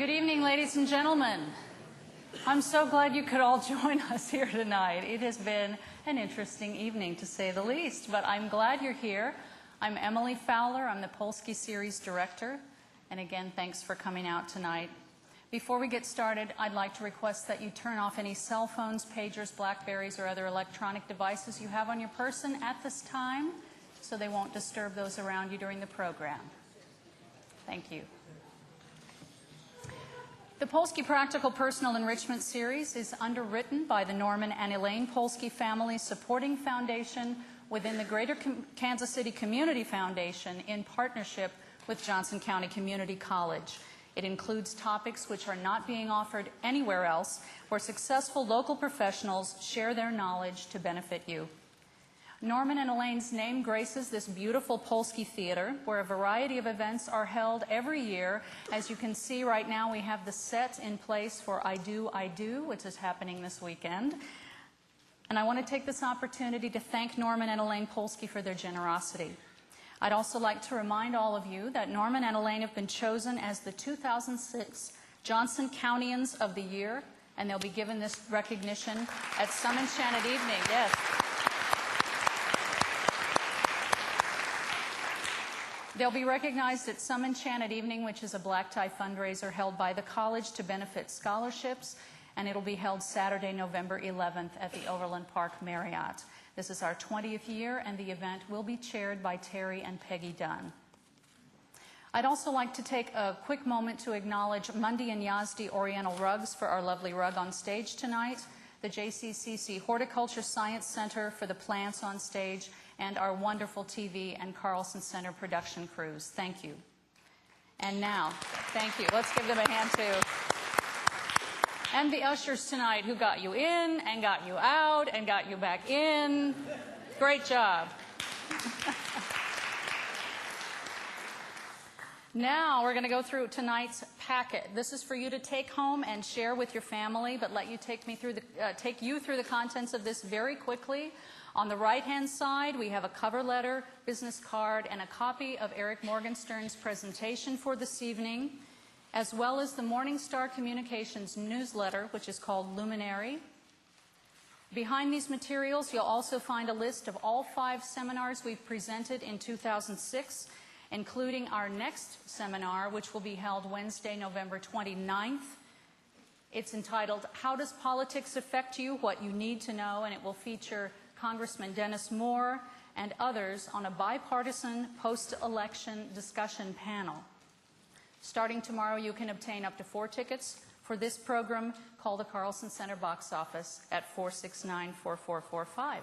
Good evening, ladies and gentlemen. I'm so glad you could all join us here tonight. It has been an interesting evening, to say the least, but I'm glad you're here. I'm Emily Fowler. I'm the Polsky Series Director. And again, thanks for coming out tonight. Before we get started, I'd like to request that you turn off any cell phones, pagers, Blackberries, or other electronic devices you have on your person at this time, so they won't disturb those around you during the program. Thank you. The Polsky Practical Personal Enrichment Series is underwritten by the Norman and Elaine Polsky Family Supporting Foundation within the Greater Kansas City Community Foundation in partnership with Johnson County Community College. It includes topics which are not being offered anywhere else, where successful local professionals share their knowledge to benefit you. Norman and Elaine's name graces this beautiful Polsky Theater, where a variety of events are held every year. As you can see right now, we have the set in place for I Do, which is happening this weekend. And I want to take this opportunity to thank Norman and Elaine Polsky for their generosity. I'd also like to remind all of you that Norman and Elaine have been chosen as the 2006 Johnson Countyans of the Year, and they'll be given this recognition at Some Enchanted Evening. Yes. They'll be recognized at Some Enchanted Evening, which is a black tie fundraiser held by the college to benefit scholarships, and it'll be held Saturday, November 11th at the Overland Park Marriott. This is our 20th year, and the event will be chaired by Terry and Peggy Dunn. I'd also like to take a quick moment to acknowledge Mundi and Yazdi Oriental Rugs for our lovely rug on stage tonight, the JCCC Horticulture Science Center for the plants on stage, and our wonderful TV and Carlson Center production crews. Thank you. And now, thank you. Let's give them a hand too. And the ushers tonight who got you in and got you out and got you back in. Great job. Now we're going to go through tonight's packet. This is for you to take home and share with your family, but let you take you through the contents of this very quickly. On the right-hand side, we have a cover letter, business card, and a copy of Eric Morgenstern's presentation for this evening, as well as the Morningstar Communications newsletter, which is called Luminary. Behind these materials, you'll also find a list of all 5 seminars we've presented in 2006, including our next seminar, which will be held Wednesday, November 29th. It's entitled, How Does Politics Affect You? What You Need to Know, and it will feature Congressman Dennis Moore and others on a bipartisan post-election discussion panel. Starting tomorrow, you can obtain up to 4 tickets for this program. Call the Carlson Center box office at 469-4445.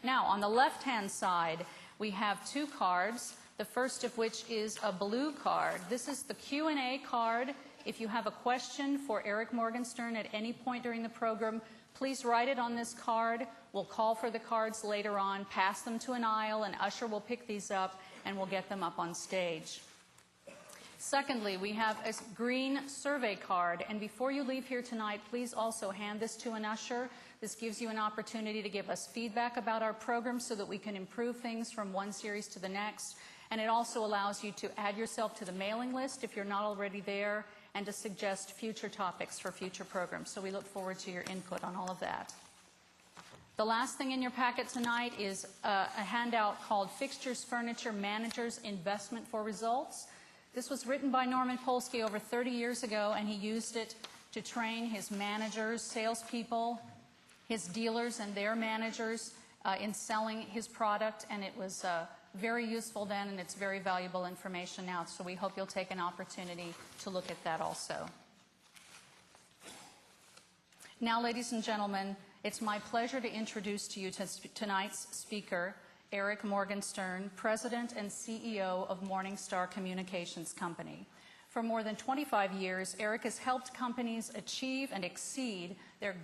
Now, on the left-hand side, we have 2 cards, the first of which is a blue card. This is the Q&A card. If you have a question for Eric Morgenstern at any point during the program, please write it on this card. We'll call for the cards later on, pass them to an aisle, and usher will pick these up, and we'll get them up on stage. Secondly, we have a green survey card, and before you leave here tonight, please also hand this to an usher. This gives you an opportunity to give us feedback about our program so that we can improve things from one series to the next, and it also allows you to add yourself to the mailing list if you're not already there, and to suggest future topics for future programs. So we look forward to your input on all of that. The last thing in your packet tonight is a handout called Fixtures, Furniture, Managers, Investment for Results. This was written by Norman Polsky over 30 years ago, and he used it to train his managers, salespeople, his dealers and their managers in selling his product, and it was very useful then, and it's very valuable information now, so we hope you'll take an opportunity to look at that also. Now, ladies and gentlemen, it's my pleasure to introduce to you tonight's speaker, Eric Morgenstern, President and CEO of Morningstar Communications Company. For more than 25 years, Eric has helped companies achieve and exceed their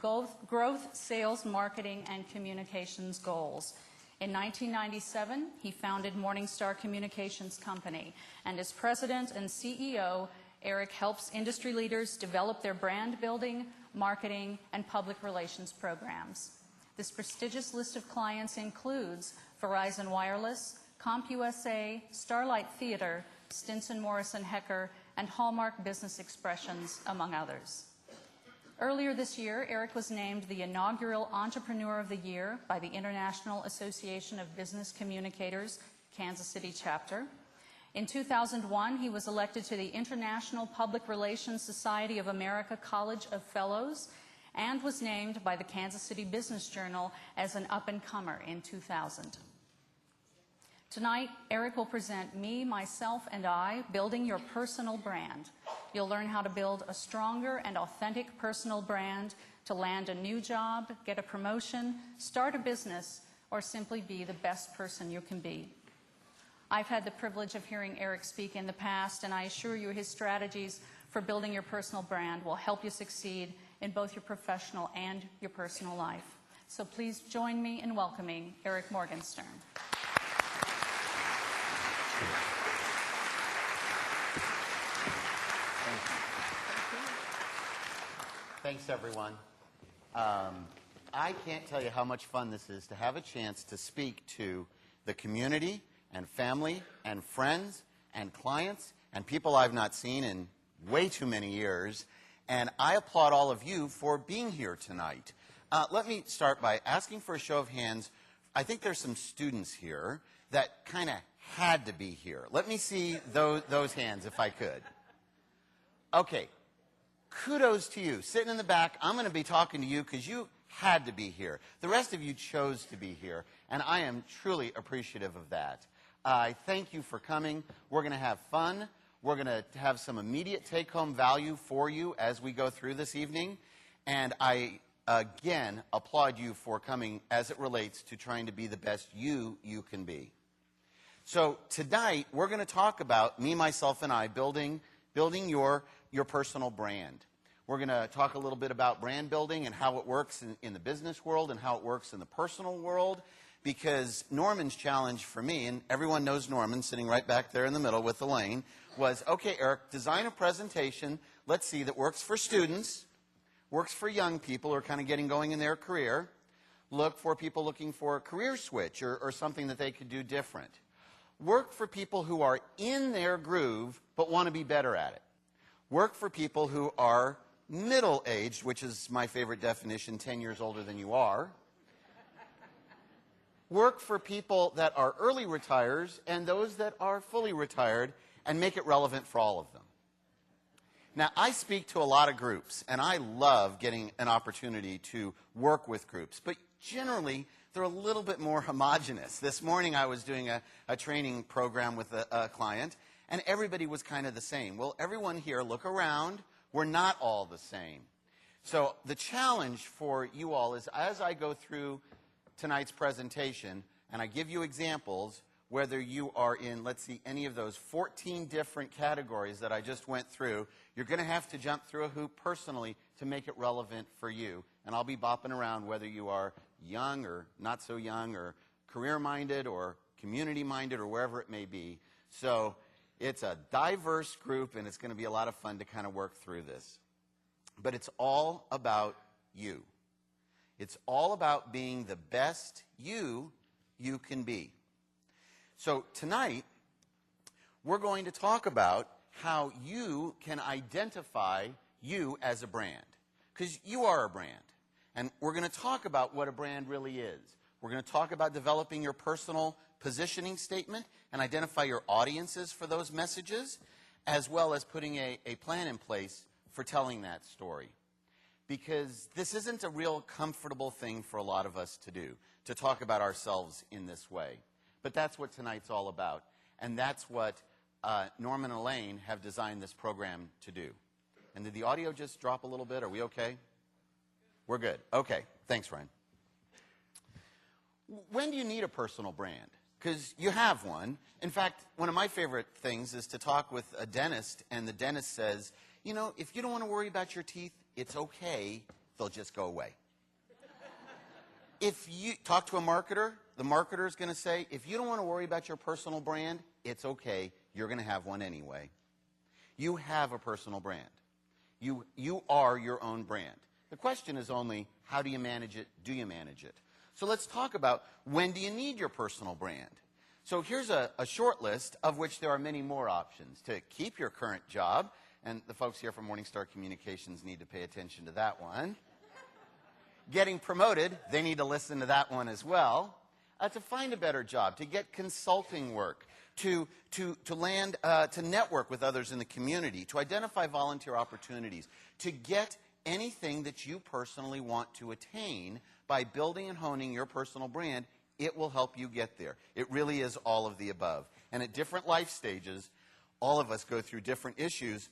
growth, sales, marketing, and communications goals. In 1997, he founded Morningstar Communications Company, and as President and CEO, Eric helps industry leaders develop their brand building, marketing, and public relations programs. This prestigious list of clients includes Verizon Wireless, CompUSA, Starlight Theater, Stinson Morrison Hecker, and Hallmark Business Expressions, among others. Earlier this year, Eric was named the inaugural Entrepreneur of the Year by the International Association of Business Communicators, Kansas City chapter. In 2001, he was elected to the International Public Relations Society of America College of Fellows and was named by the Kansas City Business Journal as an up-and-comer in 2000. Tonight, Eric will present Me, Myself, and I, Building Your Personal Brand. You'll learn how to build a stronger and authentic personal brand to land a new job, get a promotion, start a business, or simply be the best person you can be. I've had the privilege of hearing Eric speak in the past, and I assure you his strategies for building your personal brand will help you succeed in both your professional and your personal life. So please join me in welcoming Eric Morgenstern. Thanks, everyone. I can't tell you how much fun this is to have a chance to speak to the community and family and friends and clients and people I've not seen in way too many years. And I applaud all of you for being here tonight. Let me start by asking for a show of hands. I think there's some students here that kind of had to be here. Let me see those hands if I could. Okay. Kudos to you. Sitting in the back, I'm going to be talking to you because you had to be here. The rest of you chose to be here, and I am truly appreciative of that. I thank you for coming. We're going to have fun. We're going to have some immediate take-home value for you as we go through this evening, and I, again, applaud you for coming as it relates to trying to be the best you can be. So tonight, we're going to talk about Me, Myself, and I, building your personal brand. We're going to talk a little bit about brand building and how it works in the business world and how it works in the personal world, because Norman's challenge for me, and everyone knows Norman sitting right back there in the middle with Elaine, was, okay, Eric, design a presentation, let's see, that works for students, works for young people who are kind of getting going in their career, look for people looking for a career switch or something that they could do different. Work for people who are in their groove but want to be better at it. Work for people who are middle-aged, which is my favorite definition, 10 years older than you are. Work for people that are early retires and those that are fully retired, and make it relevant for all of them. Now, I speak to a lot of groups, and I love getting an opportunity to work with groups, but generally, they're a little bit more homogenous. This morning, I was doing a training program with a client, and everybody was kind of the same. Well, everyone here, look around. We're not all the same. So the challenge for you all is, as I go through tonight's presentation, and I give you examples, whether you are in, let's see, any of those 14 different categories that I just went through, you're going to have to jump through a hoop personally to make it relevant for you. And I'll be bopping around whether you are young or not so young or career-minded or community-minded or wherever it may be. So it's a diverse group, and it's going to be a lot of fun to kind of work through this. But it's all about you. It's all about being the best you can be. So tonight, we're going to talk about how you can identify you as a brand. Because you are a brand. And we're going to talk about what a brand really is. We're going to talk about developing your personal positioning statement and identify your audiences for those messages, as well as putting a plan in place for telling that story. Because this isn't a real comfortable thing for a lot of us to do, to talk about ourselves in this way. But that's what tonight's all about. And that's what Norman and Elaine have designed this program to do. And did the audio just drop a little bit? Are we okay? We're good. Okay. Thanks, Ryan. When do you need a personal brand? Because you have one. In fact, one of my favorite things is to talk with a dentist, and the dentist says, you know, if you don't want to worry about your teeth, it's okay. They'll just go away. If you talk to a marketer, the marketer is going to say, if you don't want to worry about your personal brand, it's okay. You're going to have one anyway. You have a personal brand. You are your own brand. The question is only, how do you manage it? Do you manage it? So let's talk about, when do you need your personal brand? So here's a short list of which there are many more options. To keep your current job, and the folks here from Morningstar Communications need to pay attention to that one. Getting promoted, they need to listen to that one as well. To find a better job, to get consulting work, to network with others in the community, to identify volunteer opportunities, to get anything that you personally want to attain by building and honing your personal brand. It will help you get there. It really is all of the above. And at different life stages, all of us go through different issues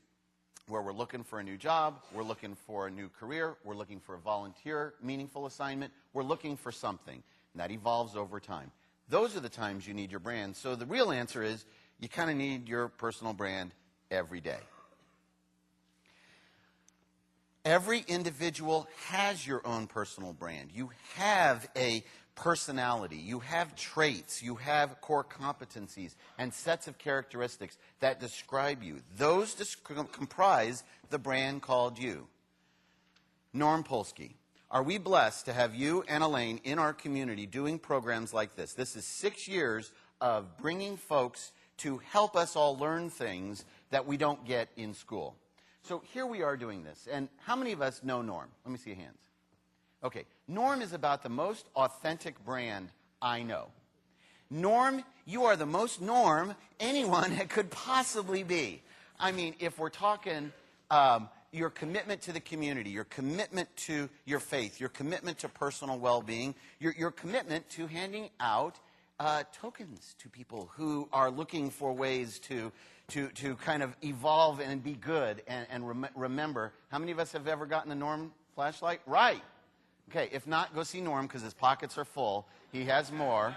where we're looking for a new job, we're looking for a new career, we're looking for a volunteer, meaningful assignment, we're looking for something. And that evolves over time. Those are the times you need your brand. So the real answer is you kind of need your personal brand every day. Every individual has your own personal brand. You have a personality, you have traits, you have core competencies and sets of characteristics that describe you. Those comprise the brand called you. Norm Polsky, are we blessed to have you and Elaine in our community doing programs like this? This is 6 years of bringing folks to help us all learn things that we don't get in school. So here we are doing this. And how many of us know Norm? Let me see your hands. Okay, Norm is about the most authentic brand I know. Norm, you are the most Norm anyone could possibly be. I mean, if we're talking your commitment to the community, your commitment to your faith, your commitment to personal well-being, your commitment to handing out tokens to people who are looking for ways to kind of evolve and be good and remember. How many of us have ever gotten a Norm flashlight? Right. Okay, if not, go see Norm because his pockets are full. He has more.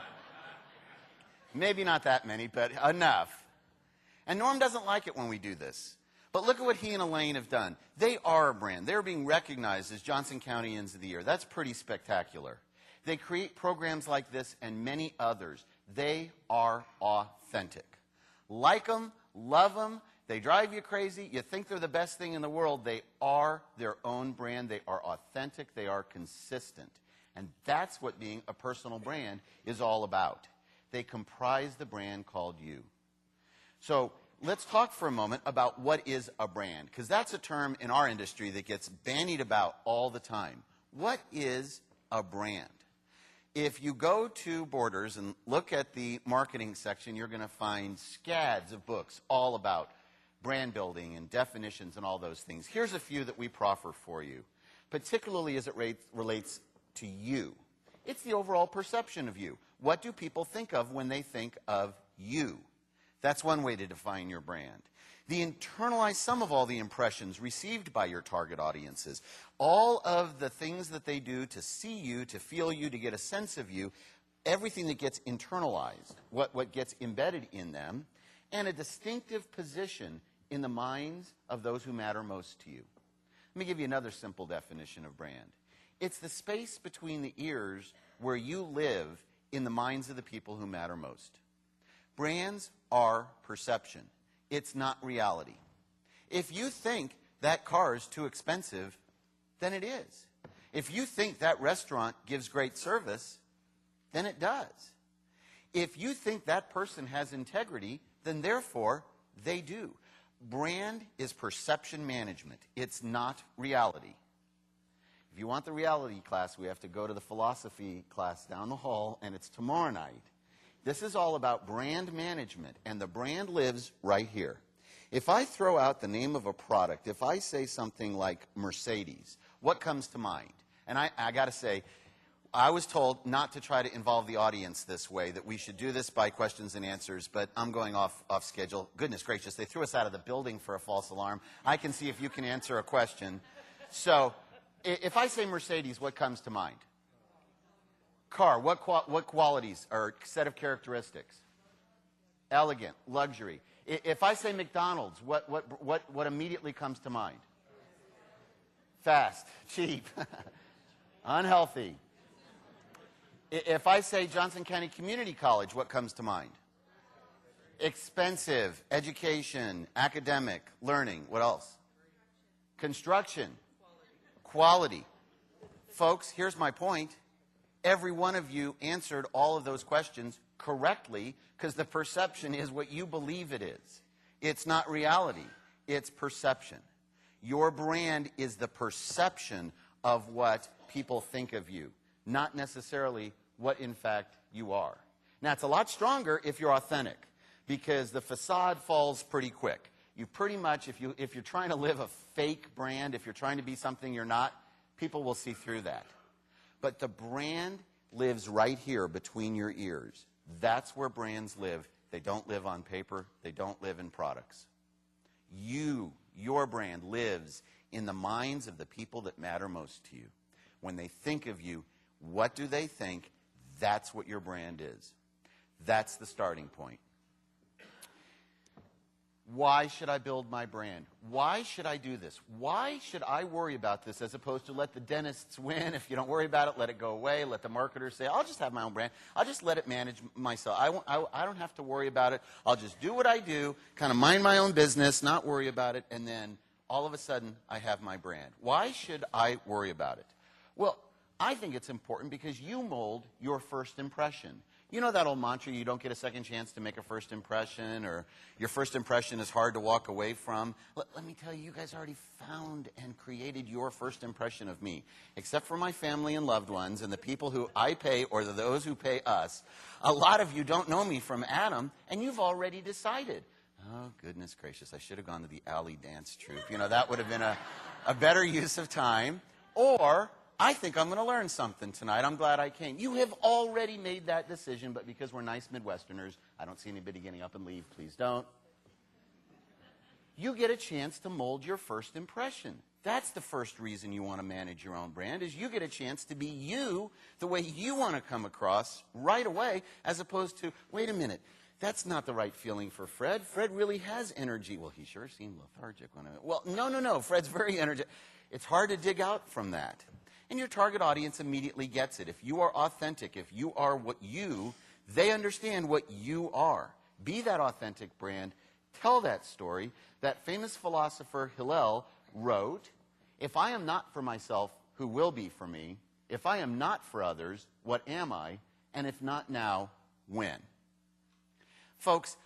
Maybe not that many, but enough. And Norm doesn't like it when we do this. But look at what he and Elaine have done. They are a brand. They're being recognized as Johnson County Ends of the Year. That's pretty spectacular. They create programs like this and many others. They are authentic. Like them, love them. They drive you crazy. You think they're the best thing in the world. They are their own brand. They are authentic. They are consistent. And that's what being a personal brand is all about. They comprise the brand called you. So let's talk for a moment about what is a brand, because that's a term in our industry that gets bandied about all the time. What is a brand? If you go to Borders and look at the marketing section, you're going to find scads of books all about brand building and definitions and all those things. Here's a few that we proffer for you, particularly as it relates to you. It's the overall perception of you. What do people think of when they think of you? That's one way to define your brand. The internalized sum of all the impressions received by your target audiences, all of the things that they do to see you, to feel you, to get a sense of you, everything that gets internalized, what gets embedded in them, and a distinctive position in the minds of those who matter most to you. Let me give you another simple definition of brand. It's the space between the ears where you live in the minds of the people who matter most. Brands are perception. It's not reality. If you think that car is too expensive, then it is. If you think that restaurant gives great service, then it does. If you think that person has integrity, then therefore they do. Brand is perception management. It's not reality. If you want the reality class, we have to go to the philosophy class down the hall, and it's tomorrow night. This is all about brand management, and the brand lives right here. If I throw out the name of a product, if I say something like Mercedes, what comes to mind? And I got to say, I was told not to try to involve the audience this way, that we should do this by questions and answers, but I'm going off schedule. Goodness gracious, they threw us out of the building for a false alarm. I can see if you can answer a question. So if I say Mercedes, what comes to mind? Car, what qualities or set of characteristics? Elegant, luxury. If I say McDonald's, what immediately comes to mind? Fast, cheap, unhealthy. If I say Johnson County Community College, what comes to mind? Expensive, education, academic, learning. What else? Construction, quality. Folks, here's my point. Every one of you answered all of those questions correctly, because the perception is what you believe it is. It's not reality. It's perception. Your brand is the perception of what people think of you, not necessarily what, in fact, you are. Now, it's a lot stronger if you're authentic, because the facade falls pretty quick. You pretty much, if you're trying to live a fake brand, if you're trying to be something you're not, people will see through that. But the brand lives right here between your ears. That's where brands live. They don't live on paper. They don't live in products. Your brand lives in the minds of the people that matter most to you. When they think of you, what do they think? That's what your brand is. That's the starting point. Why should I build my brand? Why should I do this? Why should I worry about this as opposed to let the dentists win? If you don't worry about it, let it go away. Let the marketers say, I'll just have my own brand. I'll just let it manage myself. I don't have to worry about it. I'll just do what I do, kind of mind my own business, not worry about it, and then all of a sudden I have my brand. Why should I worry about it? Well, I think it's important because you mold your first impression. You know that old mantra, you don't get a second chance to make a first impression, or your first impression is hard to walk away from. Let me tell you, you guys already found and created your first impression of me. Except for my family and loved ones and the people who I pay or those who pay us. A lot of you don't know me from Adam, and you've already decided. Oh, goodness gracious, I should have gone to the alley dance troupe. You know, that would have been a better use of time. Or, I think I'm going to learn something tonight. I'm glad I came. You have already made that decision, but because we're nice Midwesterners, I don't see anybody getting up and leave. Please don't. You get a chance to mold your first impression. That's the first reason you want to manage your own brand, is you get a chance to be you the way you want to come across right away, as opposed to, wait a minute, that's not the right feeling for Fred. Fred really has energy. Well, he sure seemed lethargic when I... Well, no. Fred's very energetic. It's hard to dig out from that. And your target audience immediately gets it. If you are authentic, if you are what they understand what you are. Be that authentic brand. Tell that story. That famous philosopher Hillel wrote, if I am not for myself, who will be for me? If I am not for others, what am I? And if not now, when? Folks,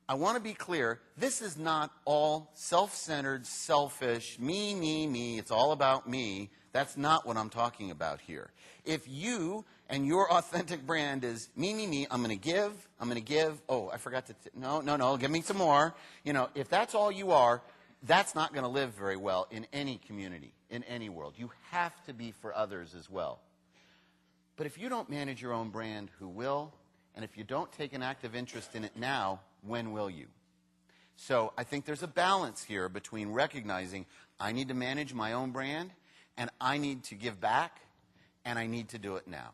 I want to be clear, this is not all self-centered, selfish, me, it's all about me. That's not what I'm talking about here. If you and your authentic brand is me, I'm going to give, oh, I forgot to, no, give me some more. You know, if that's all you are, that's not going to live very well in any community, in any world. You have to be for others as well. But if you don't manage your own brand, who will? And if you don't take an active interest in it now, when will you? So I think there's a balance here between recognizing I need to manage my own brand, and I need to give back, and I need to do it now.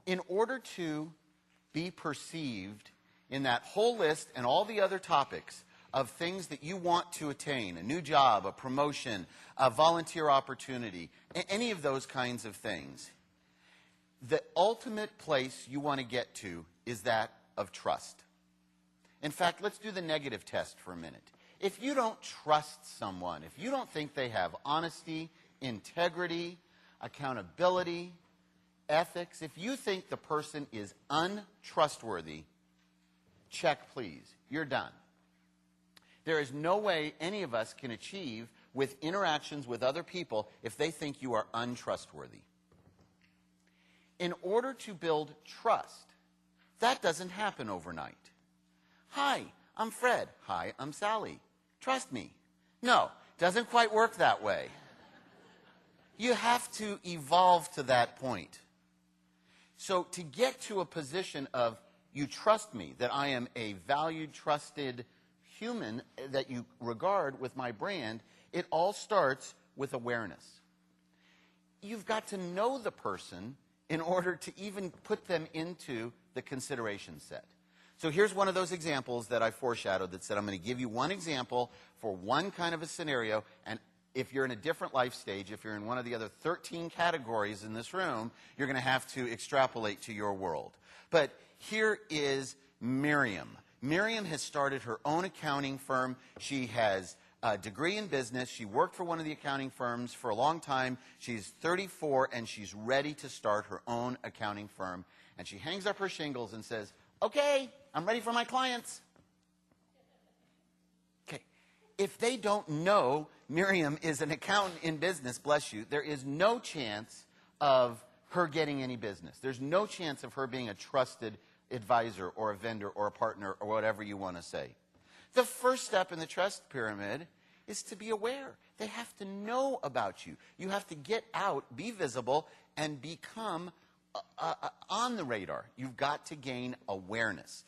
In order to be perceived in that whole list and all the other topics of things that you want to attain, a new job, a promotion, a volunteer opportunity, any of those kinds of things, the ultimate place you want to get to is that of trust. In fact, let's do the negative test for a minute. If you don't trust someone, if you don't think they have honesty, integrity, accountability, ethics, if you think the person is untrustworthy, check please. You're done. There is no way any of us can achieve with interactions with other people if they think you are untrustworthy. In order to build trust, that doesn't happen overnight. Hi, I'm Fred. Hi, I'm Sally. Trust me. No, doesn't quite work that way. You have to evolve to that point. So to get to a position of you trust me, that I am a valued, trusted human that you regard with my brand, it all starts with awareness. You've got to know the person in order to even put them into the consideration set. So here's one of those examples that I foreshadowed that said I'm going to give you one example for one kind of a scenario, and if you're in a different life stage, if you're in one of the other 13 categories in this room, you're going to have to extrapolate to your world. But here is Miriam. Miriam has started her own accounting firm. She has a degree in business. She worked for one of the accounting firms for a long time. She's 34, and she's ready to start her own accounting firm. And she hangs up her shingles and says, okay, I'm ready for my clients. Okay. If they don't know Miriam is an accountant in business, bless you, there is no chance of her getting any business. There's no chance of her being a trusted advisor or a vendor or a partner or whatever you want to say. The first step in the trust pyramid is to be aware. They have to know about you. You have to get out, be visible, and become on the radar. You've got to gain awareness.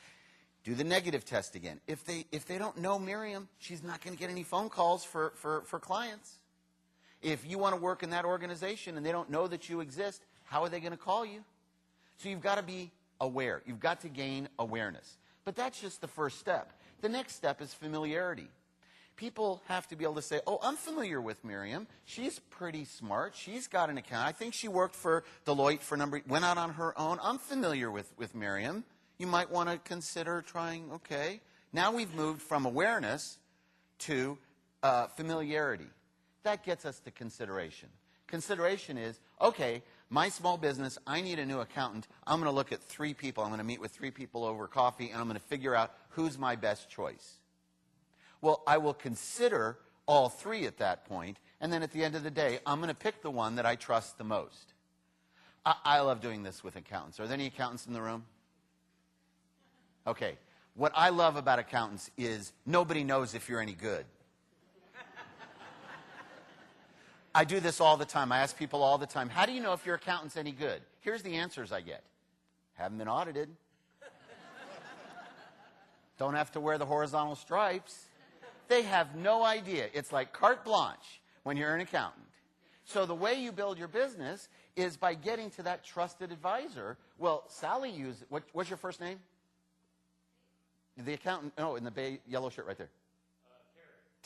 Do the negative test again. If they don't know Miriam, she's not going to get any phone calls for clients. If you want to work in that organization and they don't know that you exist, how are they going to call you? So you've got to be aware. You've got to gain awareness. But that's just the first step. The next step is familiarity. People have to be able to say, oh, I'm familiar with Miriam. She's pretty smart. She's got an account. I think she worked for Deloitte went out on her own. I'm familiar with Miriam. You might want to consider trying, okay. Now we've moved from awareness to familiarity. That gets us to consideration. Consideration is, okay, my small business, I need a new accountant. I'm going to look at 3 people. I'm going to meet with 3 people over coffee, and I'm going to figure out who's my best choice. Well, I will consider all 3 at that point, and then at the end of the day, I'm going to pick the one that I trust the most. I love doing this with accountants. Are there any accountants in the room? Okay. What I love about accountants is nobody knows if you're any good. I do this all the time. I ask people all the time, how do you know if your accountant's any good? Here's the answers I get. Haven't been audited. Don't have to wear the horizontal stripes. They have no idea. It's like carte blanche when you're an accountant. So the way you build your business is by getting to that trusted advisor. Well, Sally used, what's your first name? The accountant, in the yellow shirt right there.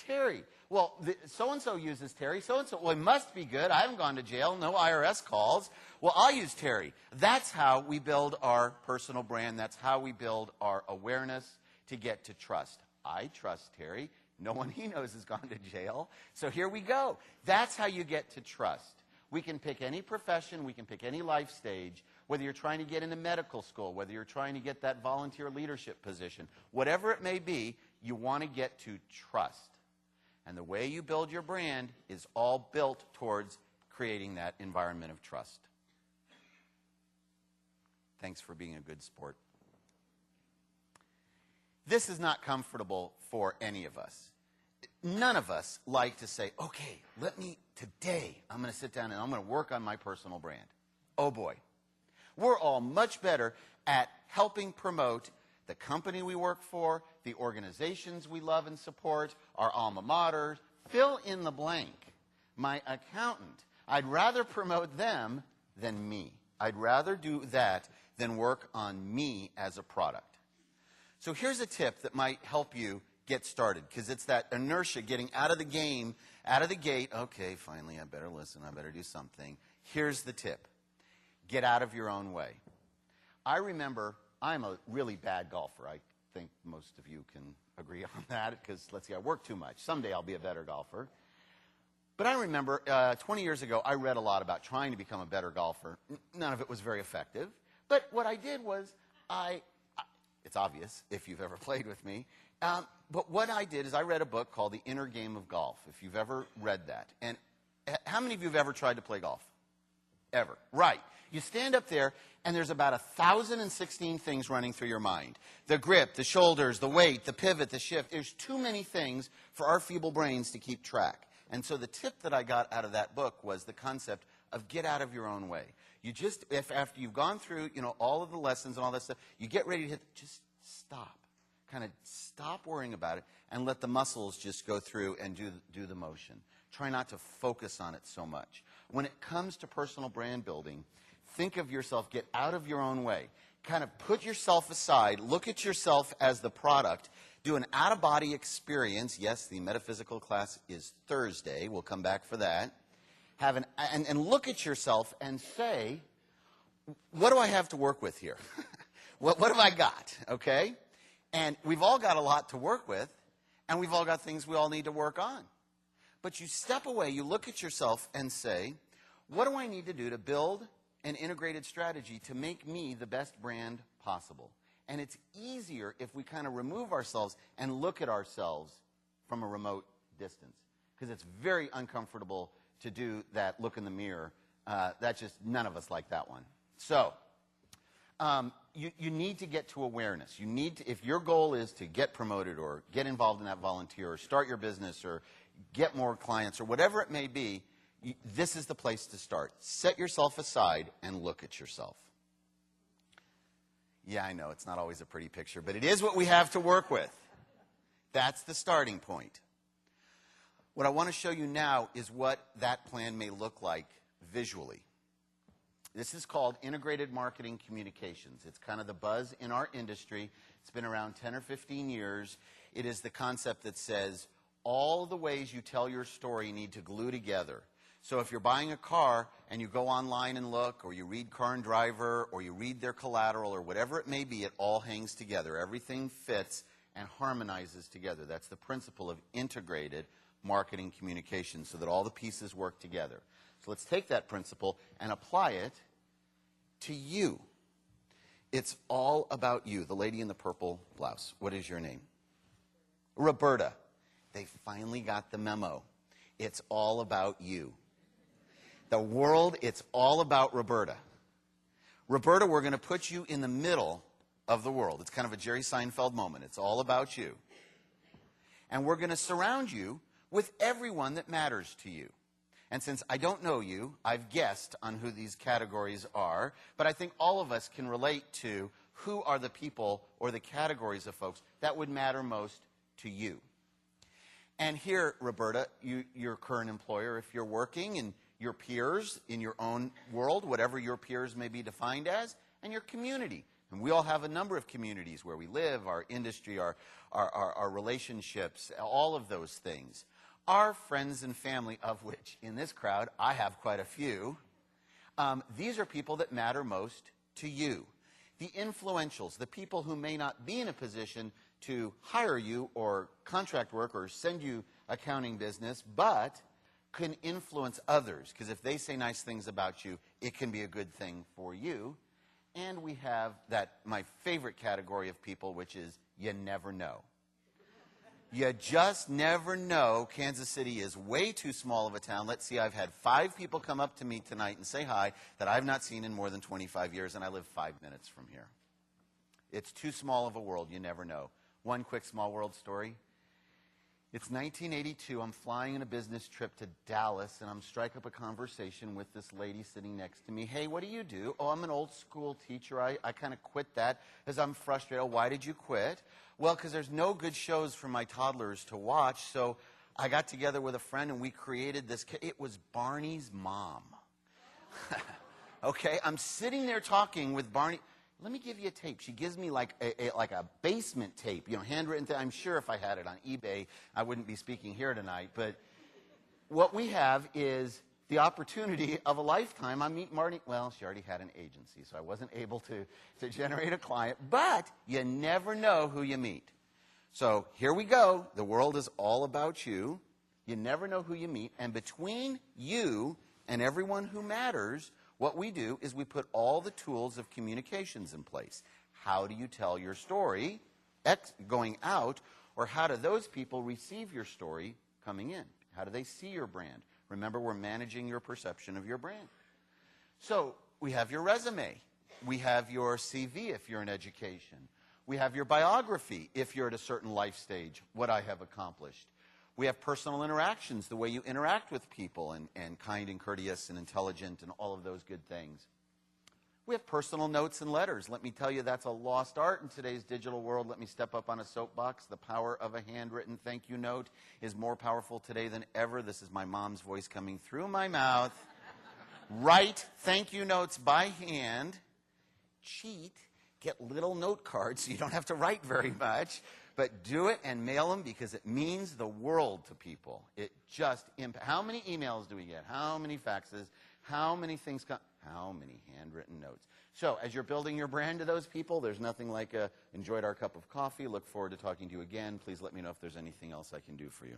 Terry. Well, so-and-so uses Terry. So-and-so, well, it must be good. I haven't gone to jail. No IRS calls. Well, I'll use Terry. That's how we build our personal brand. That's how we build our awareness to get to trust. I trust Terry. No one he knows has gone to jail. So here we go. That's how you get to trust. We can pick any profession. We can pick any life stage. Whether you're trying to get into medical school, whether you're trying to get that volunteer leadership position, whatever it may be, you want to get to trust. And the way you build your brand is all built towards creating that environment of trust. Thanks for being a good sport. This is not comfortable for any of us. None of us like to say, okay, today I'm going to sit down and I'm going to work on my personal brand. Oh boy. We're all much better at helping promote the company we work for, the organizations we love and support, our alma maters. Fill in the blank. My accountant. I'd rather promote them than me. I'd rather do that than work on me as a product. So here's a tip that might help you get started, because it's that inertia getting out of the game, out of the gate. Okay, finally, I better listen. I better do something. Here's the tip. Get out of your own way. I remember, I'm a really bad golfer. I think most of you can agree on that, because, let's see, I work too much. Someday I'll be a better golfer. But I remember 20 years ago, I read a lot about trying to become a better golfer. None of it was very effective. But what I did was, it's obvious if you've ever played with me, but what I did is I read a book called The Inner Game of Golf, if you've ever read that. And how many of you have ever tried to play golf? Ever. Right. You stand up there, and there's about 1,016 things running through your mind. The grip, the shoulders, the weight, the pivot, the shift. There's too many things for our feeble brains to keep track. And so the tip that I got out of that book was the concept of get out of your own way. You just, after you've gone through, all of the lessons and all that stuff, you get ready to hit, just stop. Kind of stop worrying about it and let the muscles just go through and do the motion. Try not to focus on it so much. When it comes to personal brand building, think of yourself, get out of your own way. Kind of put yourself aside, look at yourself as the product, do an out-of-body experience. Yes, the metaphysical class is Thursday. We'll come back for that. And look at yourself and say, what do I have to work with here? what have I got, okay? And we've all got a lot to work with. And we've all got things we all need to work on. But you step away, you look at yourself and say, what do I need to do to build an integrated strategy to make me the best brand possible? And it's easier if we kind of remove ourselves and look at ourselves from a remote distance. Because it's very uncomfortable to do that look in the mirror. That's just, none of us like that one. So, you need to get to awareness. You need to, if your goal is to get promoted or get involved in that volunteer or start your business or get more clients or whatever it may be, this is the place to start. Set yourself aside and look at yourself. Yeah, I know, it's not always a pretty picture, but it is what we have to work with. That's the starting point. What I want to show you now is what that plan may look like visually. This is called integrated marketing communications. It's kind of the buzz in our industry. It's been around 10 or 15 years. It is the concept that says all the ways you tell your story need to glue together. So if you're buying a car and you go online and look, or you read Car and Driver, or you read their collateral, or whatever it may be, it all hangs together. Everything fits and harmonizes together. That's the principle of integrated marketing communications, so that all the pieces work together. So let's take that principle and apply it to you. It's all about you. The lady in the purple blouse. What is your name? Roberta. They finally got the memo. It's all about you. The world, it's all about Roberta. Roberta, we're going to put you in the middle of the world. It's kind of a Jerry Seinfeld moment. It's all about you. And we're going to surround you with everyone that matters to you. And since I don't know you, I've guessed on who these categories are, but I think all of us can relate to who are the people or the categories of folks that would matter most to you. And here, Roberta, your current employer, if you're working, and your peers in your own world, whatever your peers may be defined as, and your community. And we all have a number of communities where we live, our industry, our relationships, all of those things. Our friends and family, of which in this crowd I have quite a few, these are people that matter most to you. The influentials, the people who may not be in a position to hire you or contract work or send you accounting business, but can influence others, because if they say nice things about you, it can be a good thing for you. And we have that, my favorite category of people, which is you never know. You just never know. Kansas City is way too small of a town. Let's see, I've had 5 people come up to me tonight and say hi that I've not seen in more than 25 years, and I live 5 minutes from here. It's too small of a world. You never know. One quick small world story. It's 1982. I'm flying on a business trip to Dallas, and I'm striking up a conversation with this lady sitting next to me. Hey, what do you do? Oh, I'm an old school teacher. I kind of quit that as I'm frustrated. Oh, why did you quit? Well, because there's no good shows for my toddlers to watch, so I got together with a friend, and we created this. It was Barney's mom. Okay, I'm sitting there talking with Barney. Let me give you a tape. She gives me like a basement tape, handwritten. I'm sure if I had it on eBay, I wouldn't be speaking here tonight. But what we have is the opportunity of a lifetime. I meet Marty. Well, she already had an agency, so I wasn't able to generate a client. But you never know who you meet. So here we go. The world is all about you. You never know who you meet. And between you and everyone who matters, what we do is we put all the tools of communications in place. How do you tell your story going out, or how do those people receive your story coming in? How do they see your brand? Remember, we're managing your perception of your brand. So we have your resume. We have your CV if you're in education. We have your biography if you're at a certain life stage, what I have accomplished. We have personal interactions, the way you interact with people, and kind and courteous and intelligent and all of those good things. We have personal notes and letters. Let me tell you, that's a lost art in today's digital world. Let me step up on a soapbox. The power of a handwritten thank you note is more powerful today than ever. This is my mom's voice coming through my mouth. Write thank you notes by hand. Cheat. Get little note cards so you don't have to write very much. But do it and mail them, because it means the world to people. It just impacts. How many emails do we get? How many faxes? How many things come? How many handwritten notes? So as you're building your brand to those people, there's nothing like enjoyed our cup of coffee, look forward to talking to you again. Please let me know if there's anything else I can do for you.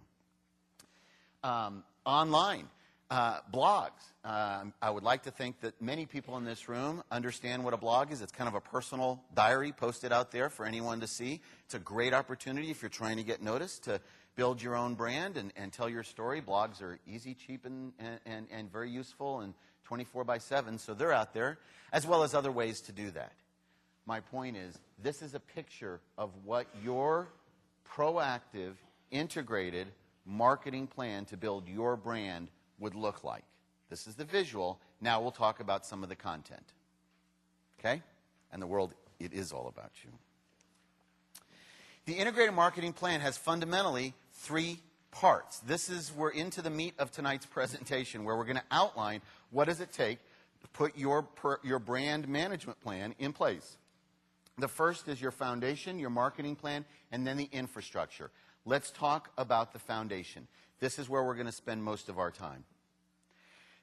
Online, blogs. I would like to think that many people in this room understand what a blog is. It's kind of a personal diary posted out there for anyone to see. It's a great opportunity if you're trying to get noticed to build your own brand and tell your story. Blogs are easy, cheap, and very useful and 24/7, so they're out there, as well as other ways to do that. My point is, this is a picture of what your proactive, integrated marketing plan to build your brand would look like. This is the visual. Now we'll talk about some of the content. Okay? And the world, it is all about you. The integrated marketing plan has fundamentally 3 parts. We're into the meat of tonight's presentation, where we're going to outline what does it take to put your brand management plan in place. The first is your foundation, your marketing plan, and then the infrastructure. Let's talk about the foundation. This is where we're going to spend most of our time.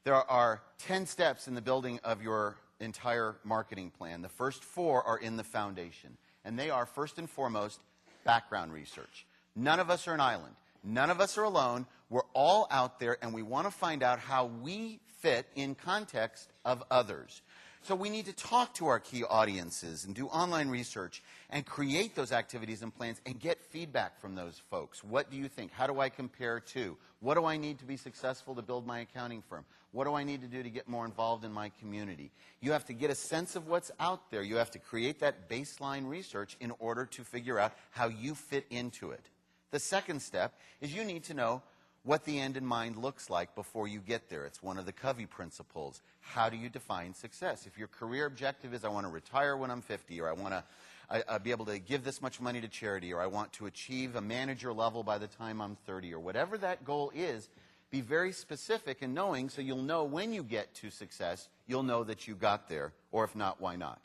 There are 10 steps in the building of your entire marketing plan. The first 4 are in the foundation, and they are, first and foremost, background research. None of us are an island. None of us are alone. We're all out there, and we want to find out how we fit in context of others. So we need to talk to our key audiences and do online research and create those activities and plans and get feedback from those folks. What do you think? How do I compare to? What do I need to be successful to build my accounting firm? What do I need to do to get more involved in my community? You have to get a sense of what's out there. You have to create that baseline research in order to figure out how you fit into it. The second step is you need to know what the end in mind looks like before you get there. It's one of the Covey principles. How do you define success? If your career objective is I want to retire when I'm 50, or I want to be able to give this much money to charity, or I want to achieve a manager level by the time I'm 30, or whatever that goal is, be very specific in knowing, so you'll know when you get to success, you'll know that you got there, or if not, why not?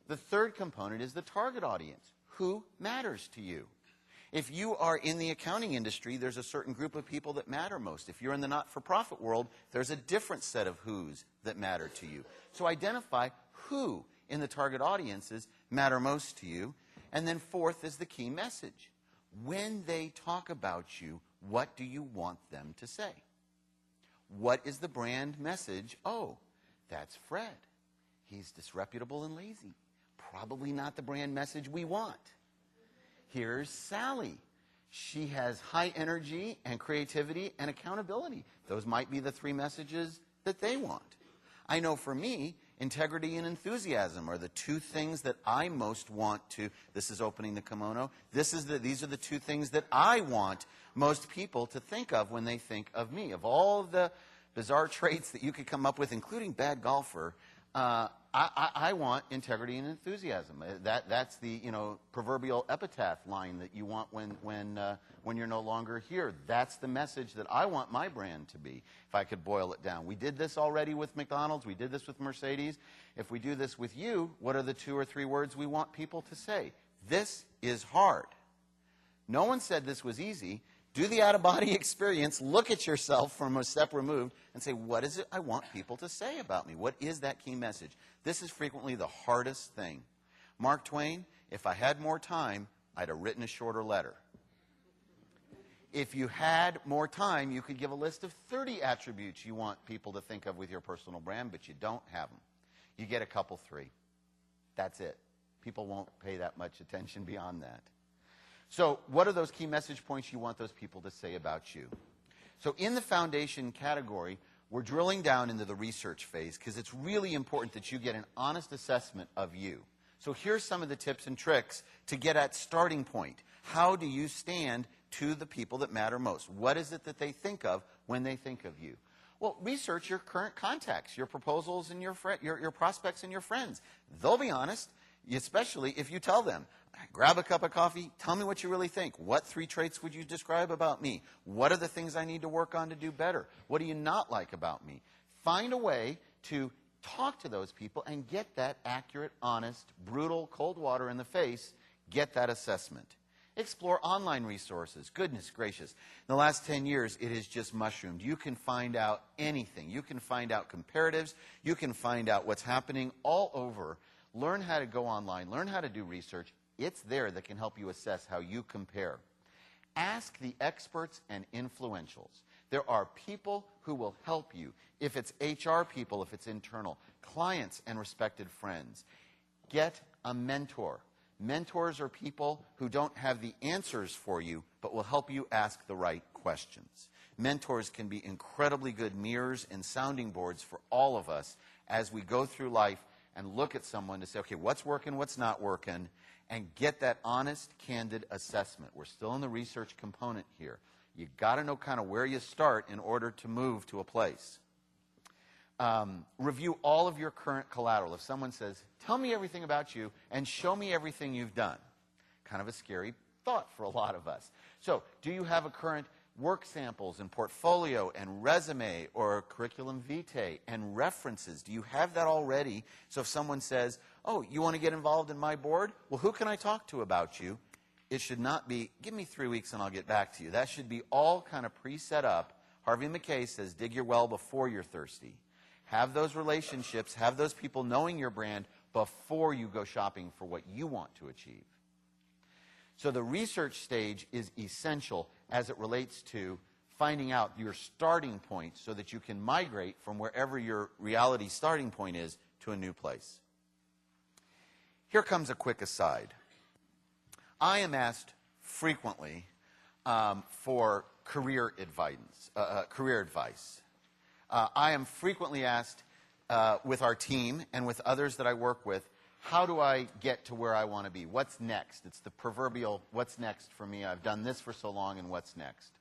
The third component is the target audience. Who matters to you? If you are in the accounting industry, there's a certain group of people that matter most. If you're in the not-for-profit world, there's a different set of who's that matter to you. So identify who in the target audiences matter most to you. And then fourth is the key message. When they talk about you, what do you want them to say? What is the brand message? Oh, that's Fred. He's disreputable and lazy. Probably not the brand message we want. Here's Sally. She has high energy and creativity and accountability. Those might be the 3 messages that they want. I know for me, integrity and enthusiasm are the 2 things that I most want to. This is opening the kimono. These are the 2 things that I want most people to think of when they think of me. Of all of the bizarre traits that you could come up with, including bad golfer, I want integrity and enthusiasm. That's the proverbial epitaph line that you want when you're no longer here. That's the message that I want my brand to be, if I could boil it down. We did this already with McDonald's. We did this with Mercedes. If we do this with you, what are the 2 or 3 words we want people to say? This is hard. No one said this was easy. Do the out-of-body experience, look at yourself from a step removed, and say, what is it I want people to say about me? What is that key message? This is frequently the hardest thing. Mark Twain, if I had more time, I'd have written a shorter letter. If you had more time, you could give a list of 30 attributes you want people to think of with your personal brand, but you don't have them. You get a couple, 3. That's it. People won't pay that much attention beyond that. So what are those key message points you want those people to say about you? So in the foundation category, we're drilling down into the research phase because it's really important that you get an honest assessment of you. So here's some of the tips and tricks to get at starting point. How do you stand to the people that matter most? What is it that they think of when they think of you? Well, research your current contacts, your proposals, and your prospects and your friends. They'll be honest, especially if you tell them. Grab a cup of coffee. Tell me what you really think. What 3 traits would you describe about me? What are the things I need to work on to do better? What do you not like about me? Find a way to talk to those people and get that accurate, honest, brutal, cold water in the face, get that assessment. Explore online resources. Goodness gracious. In the last 10 years, it has just mushroomed. You can find out anything. You can find out comparatives. You can find out what's happening all over. Learn how to go online. Learn how to do research. It's there that can help you assess how you compare. Ask the experts and influentials. There are people who will help you. If it's HR people, if it's internal, clients and respected friends. Get a mentor. Mentors are people who don't have the answers for you, but will help you ask the right questions. Mentors can be incredibly good mirrors and sounding boards for all of us as we go through life and look at someone to say, okay, what's working, what's not working, and get that honest, candid assessment. We're still in the research component here. You got to know kind of where you start in order to move to a place. Review all of your current collateral. If someone says, tell me everything about you and show me everything you've done. Kind of a scary thought for a lot of us. So, do you have a current work samples and portfolio and resume or curriculum vitae and references? Do you have that already? So if someone says, oh, you want to get involved in my board? Well, who can I talk to about you? It should not be, give me 3 weeks and I'll get back to you. That should be all kind of pre-set up. Harvey McKay says, dig your well before you're thirsty. Have those relationships, have those people knowing your brand before you go shopping for what you want to achieve. So the research stage is essential as it relates to finding out your starting point so that you can migrate from wherever your reality starting point is to a new place. Here comes a quick aside. I am asked frequently for career advice. I am frequently asked with our team and with others that I work with, how do I get to where I want to be? What's next? It's the proverbial, what's next for me? I've done this for so long, and what's next?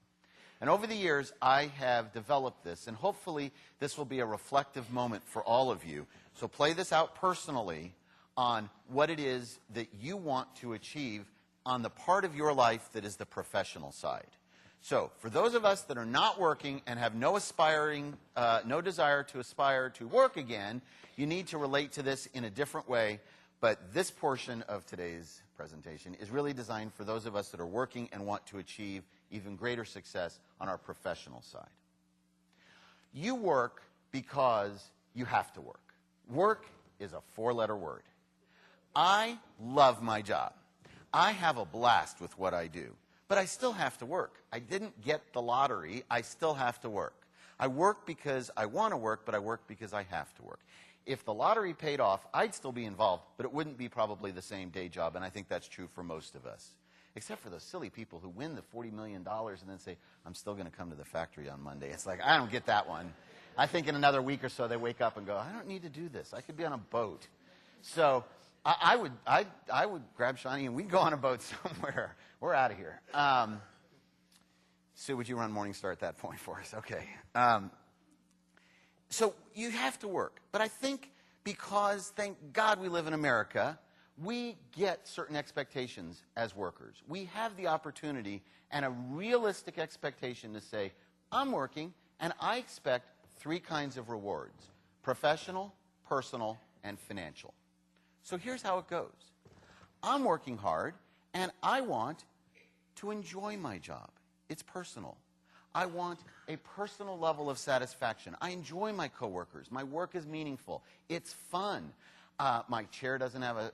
And over the years, I have developed this, and hopefully this will be a reflective moment for all of you. So play this out personally on what it is that you want to achieve on the part of your life that is the professional side. So, for those of us that are not working and have no desire to aspire to work again, you need to relate to this in a different way. But this portion of today's presentation is really designed for those of us that are working and want to achieve even greater success on our professional side. You work because you have to work. Work is a 4-letter word. I love my job. I have a blast with what I do. But I still have to work. I didn't get the lottery. I still have to work. I work because I want to work, but I work because I have to work. If the lottery paid off, I'd still be involved, but it wouldn't be probably the same day job, and I think that's true for most of us. Except for those silly people who win the $40 million and then say, I'm still going to come to the factory on Monday. It's like, I don't get that one. I think in another week or so they wake up and go, I don't need to do this. I could be on a boat. So I would grab Shawnee and we'd go on a boat somewhere. We're out of here. Sue, would you run Morningstar at that point for us? Okay. So you have to work. But I think because, thank God we live in America, we get certain expectations as workers. We have the opportunity and a realistic expectation to say, I'm working and I expect 3 kinds of rewards: professional, personal, and financial. So here's how it goes. I'm working hard and I want to enjoy my job. It's personal. I want a personal level of satisfaction. I enjoy my coworkers. My work is meaningful. It's fun. My chair doesn't have a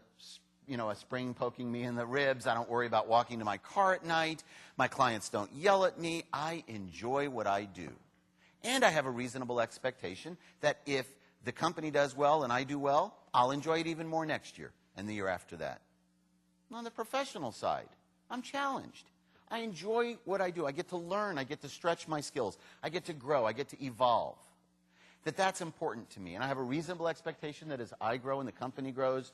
spring poking me in the ribs. I don't worry about walking to my car at night. My clients don't yell at me. I enjoy what I do. And I have a reasonable expectation that if the company does well and I do well, I'll enjoy it even more next year and the year after that. On the professional side, I'm challenged. I enjoy what I do. I get to learn. I get to stretch my skills. I get to grow. I get to evolve. That's important to me. And I have a reasonable expectation that as I grow and the company grows,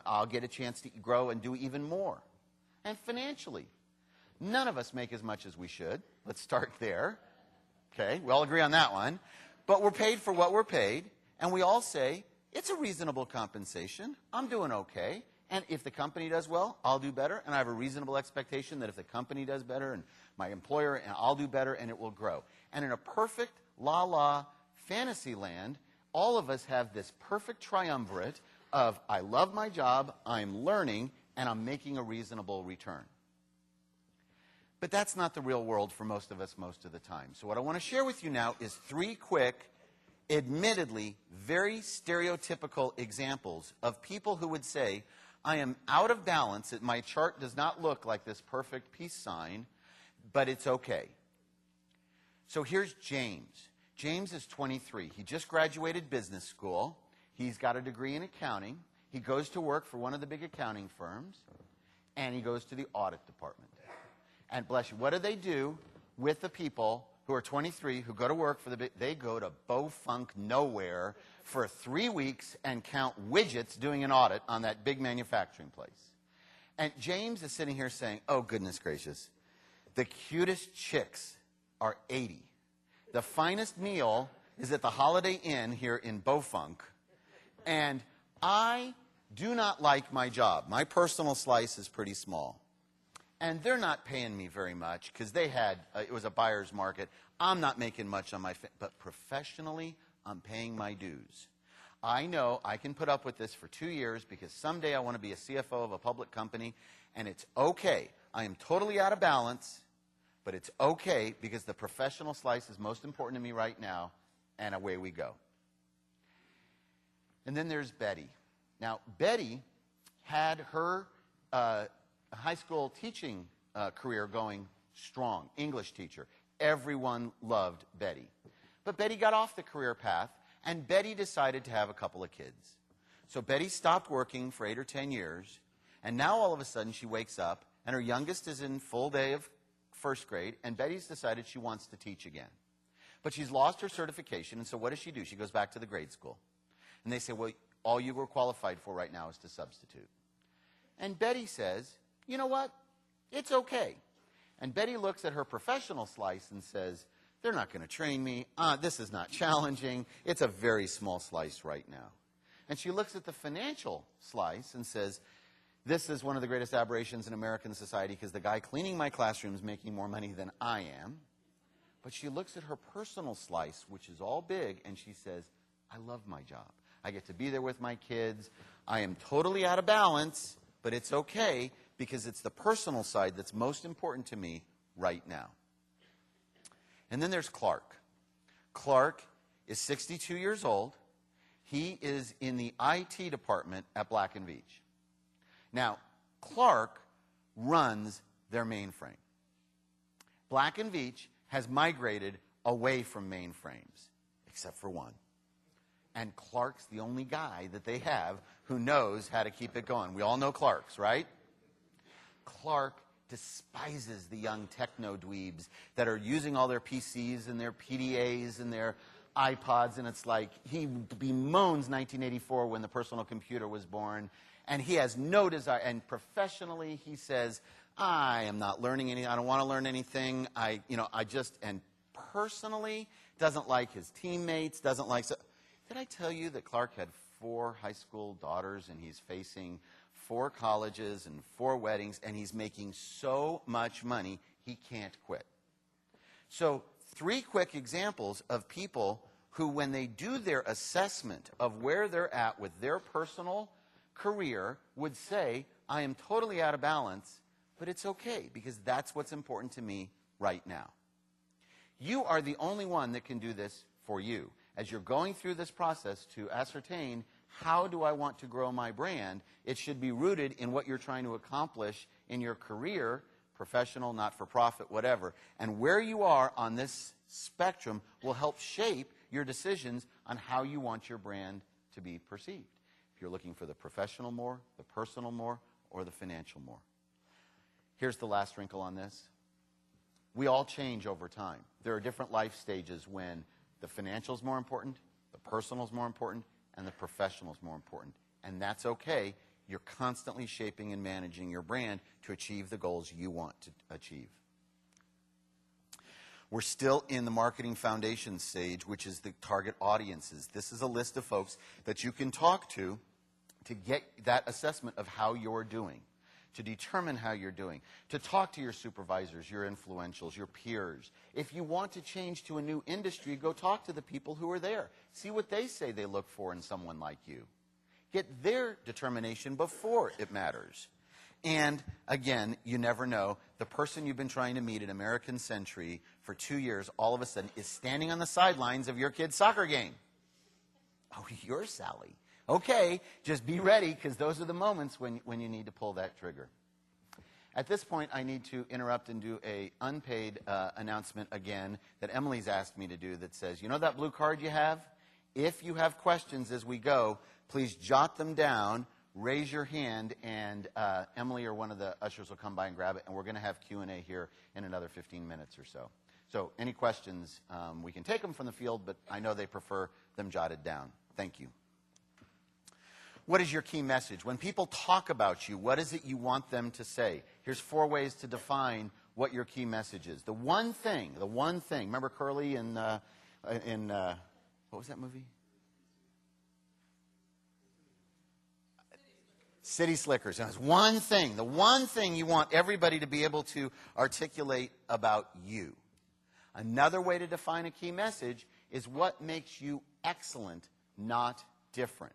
I'll get a chance to grow and do even more. And financially, none of us make as much as we should. Let's start there. Okay, we all agree on that one. But we're paid for what we're paid. And we all say, it's a reasonable compensation. I'm doing okay. And if the company does well, I'll do better. And I have a reasonable expectation that if the company does better and my employer, and I'll do better and it will grow. And in a perfect la-la fantasy land, all of us have this perfect triumvirate of I love my job, I'm learning, and I'm making a reasonable return. But that's not the real world for most of us most of the time. So what I want to share with you now is 3 quick, admittedly very stereotypical examples of people who would say, I am out of balance, my chart does not look like this perfect peace sign, but it's okay. So here's James. James is 23. He just graduated business school. He's got a degree in accounting. He goes to work for one of the big accounting firms, and he goes to the audit department. And bless you, what do with the people who are 23 who go to work for the big? They go to Bo-Funk nowhere for 3 weeks and count widgets doing an audit on that big manufacturing place. And James is sitting here saying, oh, goodness gracious, the cutest chicks are 80. The finest meal is at the Holiday Inn here in Bo-Funk. And I do not like my job. My personal slice is pretty small. And they're not paying me very much because it was a buyer's market. I'm not making much on but professionally, I'm paying my dues. I know I can put up with this for 2 years because someday I want to be a CFO of a public company, and it's okay. I am totally out of balance, but it's okay because the professional slice is most important to me right now, and away we go. And then there's Betty. Now, Betty had her high school teaching career going strong, English teacher. Everyone loved Betty. But Betty got off the career path, and Betty decided to have a couple of kids. So Betty stopped working for 8 or 10 years, and now all of a sudden she wakes up, and her youngest is in full day of first grade, and Betty's decided she wants to teach again. But she's lost her certification, and so what does? She goes back to the grade school. And they say, well, all you were qualified for right now is to substitute. And Betty says, you know what? It's okay. And Betty looks at her professional slice and says, they're not going to train me. This is not challenging. It's a very small slice right now. And she looks at the financial slice and says, this is one of the greatest aberrations in American society because the guy cleaning my classroom is making more money than I am. But she looks at her personal slice, which is all big, and she says, I love my job. I get to be there with my kids. I am totally out of balance, but it's okay because it's the personal side that's most important to me right now. And then there's Clark. Clark is 62 years old. He is in the IT department at Black & Veatch. Now, Clark runs their mainframe. Black & Veatch has migrated away from mainframes, except for one. And Clark's the only guy that they have who knows how to keep it going. We all know Clark's, right? Clark despises the young techno-dweebs that are using all their PCs and their PDAs and their iPods, and it's like he bemoans 1984 when the personal computer was born, and he has no desire. And professionally, he says, I am not learning anything. I don't want to learn anything. And personally, doesn't like his teammates, doesn't like... Did I tell you that Clark had 4 high school daughters, and he's facing 4 colleges and 4 weddings, and he's making so much money, he can't quit. So 3 quick examples of people who, when they do their assessment of where they're at with their personal career, would say, I am totally out of balance, but it's okay, because that's what's important to me right now. You are the only one that can do this for you. As you're going through this process to ascertain, how do I want to grow my brand, it should be rooted in what you're trying to accomplish in your career, professional, not-for-profit, whatever. And where you are on this spectrum will help shape your decisions on how you want your brand to be perceived. If you're looking for the professional more, the personal more, or the financial more. Here's the last wrinkle on this. We all change over time. There are different life stages when the financial is more important, the personal is more important, and the professional is more important. And that's okay. You're constantly shaping and managing your brand to achieve the goals you want to achieve. We're still in the marketing foundation stage, which is the target audiences. This is a list of folks that you can talk to get that assessment of how you're doing, to determine how you're doing, to talk to your supervisors, your influentials, your peers. If you want to change to a new industry, go talk to the people who are there. See what they say they look for in someone like you. Get their determination before it matters. And again, you never know. The person you've been trying to meet at American Century for 2 years, all of a sudden, is standing on the sidelines of your kid's soccer game. Oh, you're Sally. Okay, just be ready, because those are the moments when you need to pull that trigger. At this point, I need to interrupt and do an unpaid announcement again that Emily's asked me to do that says, you know that blue card you have? If you have questions as we go, please jot them down, raise your hand, and Emily or one of the ushers will come by and grab it, and we're going to have Q&A here in another 15 minutes or so. So any questions, we can take them from the field, but I know they prefer them jotted down. Thank you. What is your key message? When people talk about you, what is it you want them to say? Here's 4 ways to define what your key message is. The one thing. Remember Curly in what was that movie? City Slickers. And it's one thing. The one thing you want everybody to be able to articulate about you. Another way to define a key message is what makes you excellent, not different.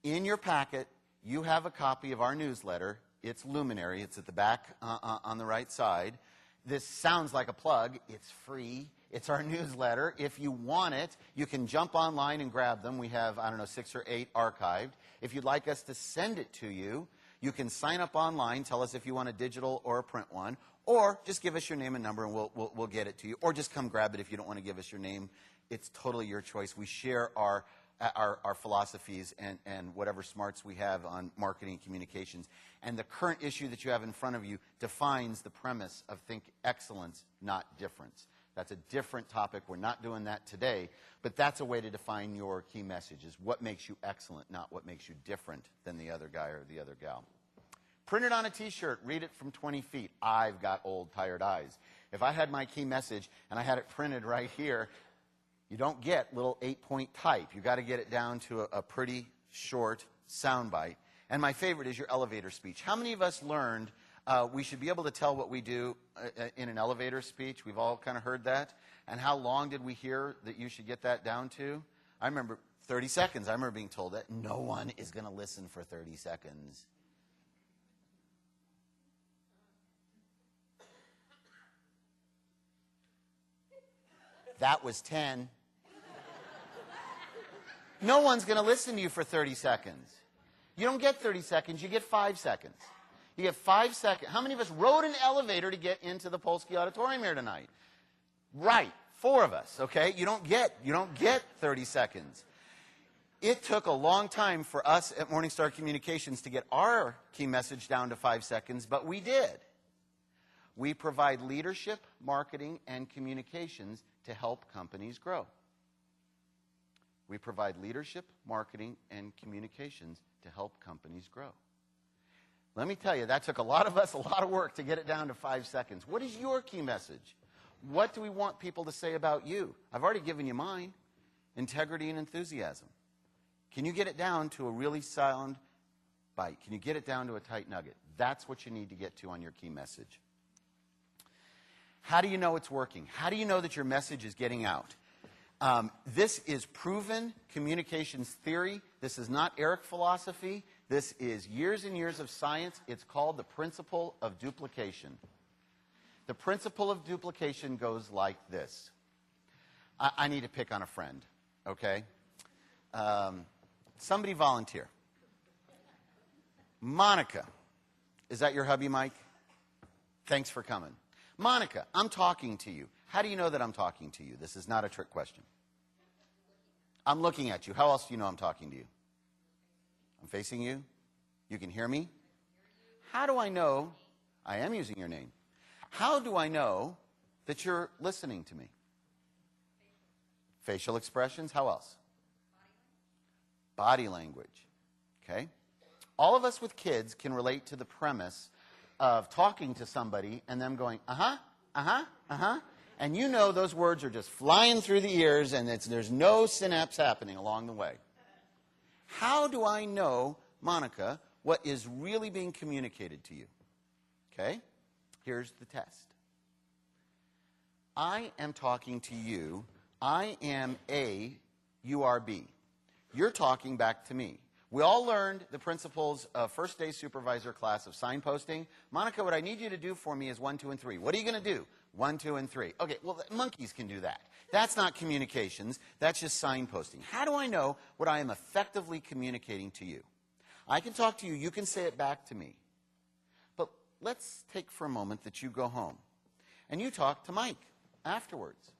In your packet, you have a copy of our newsletter. It's Luminary. It's at the back on the right side. This sounds like a plug. It's free. It's our newsletter. If you want it, you can jump online and grab them. We have, 6 or 8 archived. If you'd like us to send it to you, you can sign up online, tell us if you want a digital or a print one, or just give us your name and number and we'll get it to you. Or just come grab it if you don't want to give us your name. It's totally your choice. We share our philosophies and whatever smarts we have on marketing and communications. And the current issue that you have in front of you defines the premise of think excellence, not difference. That's a different topic. We're not doing that today. But that's a way to define your key message, is what makes you excellent, not what makes you different than the other guy or the other gal. Print it on a T-shirt. Read it from 20 feet. I've got old, tired eyes. If I had my key message and I had it printed right here, you don't get little 8-point type. You've got to get it down to a pretty short soundbite. And my favorite is your elevator speech. How many of us learned we should be able to tell what we do in an elevator speech? We've all kind of heard that. And how long did we hear that you should get that down to? I remember 30 seconds. I remember being told that no one is going to listen for 30 seconds. That was 10. No one's going to listen to you for 30 seconds. You don't get 30 seconds, you get 5 seconds. You get 5 seconds. How many of us rode an elevator to get into the Polsky Auditorium here tonight? Right, 4 of us, okay? You don't get 30 seconds. It took a long time for us at Morningstar Communications to get our key message down to 5 seconds, but we did. We provide leadership, marketing, and communications to help companies grow. We provide leadership, marketing, and communications to help companies grow. Let me tell you, that took a lot of us a lot of work to get it down to 5 seconds. What is your key message? What do we want people to say about you? I've already given you mine. Integrity and enthusiasm. Can you get it down to a really sound bite? Can you get it down to a tight nugget? That's what you need to get to on your key message. How do you know it's working? How do you know that your message is getting out? This is proven communications theory. This is not Eric philosophy. This is years and years of science. It's called the principle of duplication. The principle of duplication goes like this. I need to pick on a friend, okay? Somebody volunteer. Monica. Is that your hubby, Mike? Thanks for coming. Monica, I'm talking to you. How do you know that I'm talking to you? This is not a trick question. I'm looking at you. How else do you know I'm talking to you? I'm facing you. You can hear me. How do I know? I am using your name. How do I know that you're listening to me? Facial expressions. How else? Body language. Okay? All of us with kids can relate to the premise of talking to somebody and them going, uh-huh, uh-huh, uh-huh. And you know those words are just flying through the ears and there's no synapse happening along the way. How do I know, Monica, what is really being communicated to you? Okay? Here's the test. I am talking to you. I am A, you are B. You're talking back to me. We all learned the principles of first day supervisor class of signposting. Monica, what I need you to do for me is 1, 2, and 3. What are you going to do? 1, 2, and 3. Okay, well, monkeys can do that. That's not communications. That's just signposting. How do I know what I am effectively communicating to you? I can talk to you. You can say it back to me. But let's take for a moment that you go home and you talk to Mike afterwards.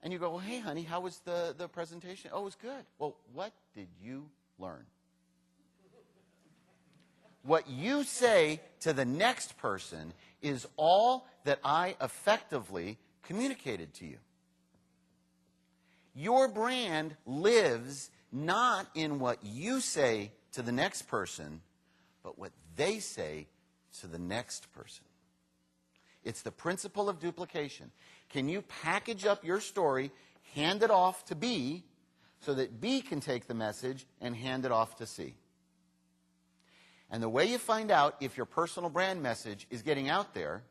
And you go, well, hey, honey, how was the presentation? Oh, it was good. Well, what did you learn? What you say to the next person is all that I effectively communicated to you. Your brand lives not in what you say to the next person, but what they say to the next person. It's the principle of duplication. Can you package up your story, hand it off to B, so that B can take the message and hand it off to C? And the way you find out if your personal brand message is getting out there